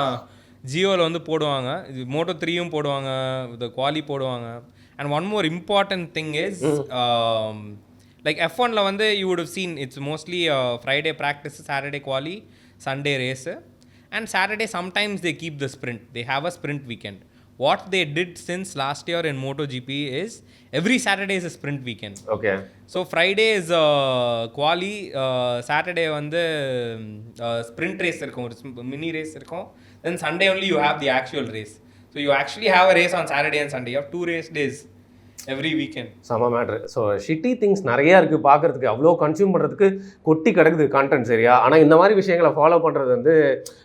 ஜியோவில் வந்து போடுவாங்க, இது Moto3யும் போடுவாங்க, இந்த குவாலி போடுவாங்க. And one more important thing is like F1ல வந்து you would have seen it's mostly Friday practice, Saturday quali, Sunday race. And Saturday sometimes they keep the sprint, they have a sprint weekend. What they did since last year in MotoGP is every Saturday is a sprint weekend. Okay. So Friday is quali, Saturday வந்து sprint race இருக்கும், ஒரு mini race இருக்கும். Then Sunday only you have the actual race. So you actually have a race on Saturday and Sunday. You have 2 race days every weekend. செம matter. So shitty things நிறையா இருக்குது பார்க்குறதுக்கு, அவ்வளோ consume பண்ணுறதுக்கு கொட்டி கிடக்குது content, சரியா? ஆனால் இந்த மாதிரி விஷயங்களை ஃபாலோ பண்ணுறது வந்து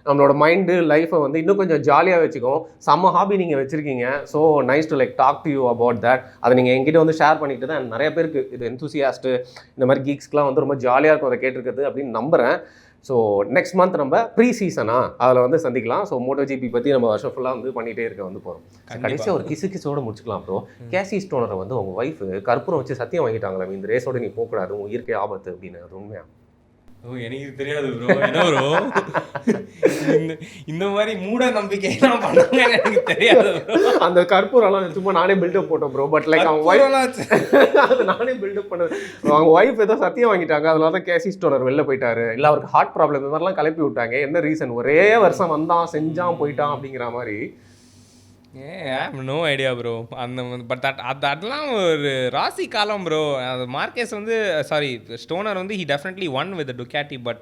நம்மளோட மைண்டு லைஃப்பை வந்து இன்னும் கொஞ்சம் ஜாலியாக வச்சுக்கும். செம்ம ஹாபி நீங்கள் வச்சுருக்கீங்க. So nice to like talk to you about that. அதை நீங்கள் என்கிட்ட வந்து ஷேர் பண்ணிக்கிட்டு தான் நிறைய பேருக்கு இது என்தூசியாஸ்ட்டு இந்த மாதிரி கீக்ஸ்க்கெலாம் வந்து ரொம்ப ஜாலியாக இருக்கும் அதை கேட்டிருக்கிறது அப்படின்னு நம்புகிறேன். ஸோ நெக்ஸ்ட் மந்த் நம்ம ப்ரீ சீசனாக அதில் வந்து சந்திக்கலாம். ஸோ MotoGP பற்றி நம்ம வருஷம் ஃபுல்லாக வந்து பண்ணிகிட்டே இருக்க வந்து போகிறோம். கடைசியாக ஒரு கிசோட முடிச்சுக்கலாம் ப்ரோ. கேசி ஸ்டோனரை வந்து உங்கள் ஒய்ஃபு கற்பூரம் வச்சு சத்தியம் வாங்கிட்டாங்களே, இந்த ரேஸோட நீ போகக்கூடாது, உன் இயற்கை ஆபத்து அப்படின்னு. அது உண்மையா? ஓ எனக்கு தெரியாது ப்ரோ. என்ன ப்ரோ இந்த மாதிரி மூட நம்பிக்கைலாம் பண்ணாங்க எனக்கு தெரியாது ப்ரோ. அந்த கற்பூரம்லாம் சும்மா நானே பில்டப் போட்டேன் ப்ரோ. பட் லைக் அவங்க ஒய்ஃப் அது நானே பில்டப் பண்ணது. அவங்க ஒய்ஃப் ஏதோ சத்தியம் வாங்கிட்டாங்க, அதனால தான் கேசி ஸ்டோனர் வெளில போயிட்டாரு, இல்லை அவருக்கு ஹார்ட் ப்ராப்ளம், இந்த மாதிரிலாம் கிளப்பி விட்டாங்க. என்ன ரீசன்? ஒரே வருஷம் வந்தான் செஞ்சான் போயிட்டான் அப்படிங்கிற மாதிரி. No idea bro. அந்த பட் அதெல்லாம் ஒரு ராசி காலம் ப்ரோ. அது மார்க்கெஸ் வந்து சாரி ஸ்டோனர் வந்து he definitely won with Ducati. But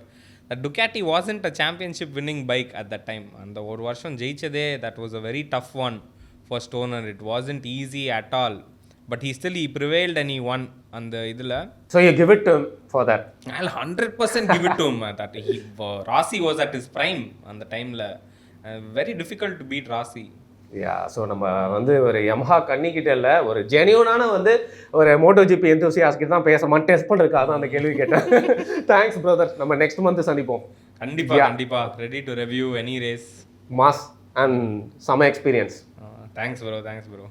Ducati wasn't a championship winning bike at the time. அந்த ஒரு வருஷம் ஜெயிச்சதே that was a very tough one for Stoner. It wasn't easy at all. But he prevailed and he won அந்த இதில். So you give it to him for that? I'll 100% give it to him. That Rossi was at his prime அந்த டைமில். Very difficult to beat Rossi. So நம்ம வந்து ஒரு Yamaha கன்னிக்கிட்ட இல்லை, ஒரு ஜெனியூனான வந்து ஒரு MotoGP எந்தூசியாஸ்ட் கிட்ட தான் பேசமான்னு டெஸ்ட் பண்ணுறதுக்காக தான் அந்த கேள்வி கேட்டேன். Thanks brother. நம்ம நெக்ஸ்ட் மந்த் சந்திப்போம். கண்டிப்பாக ready to review any race. Mass and சம எக்ஸ்பீரியன்ஸ். Thanks bro.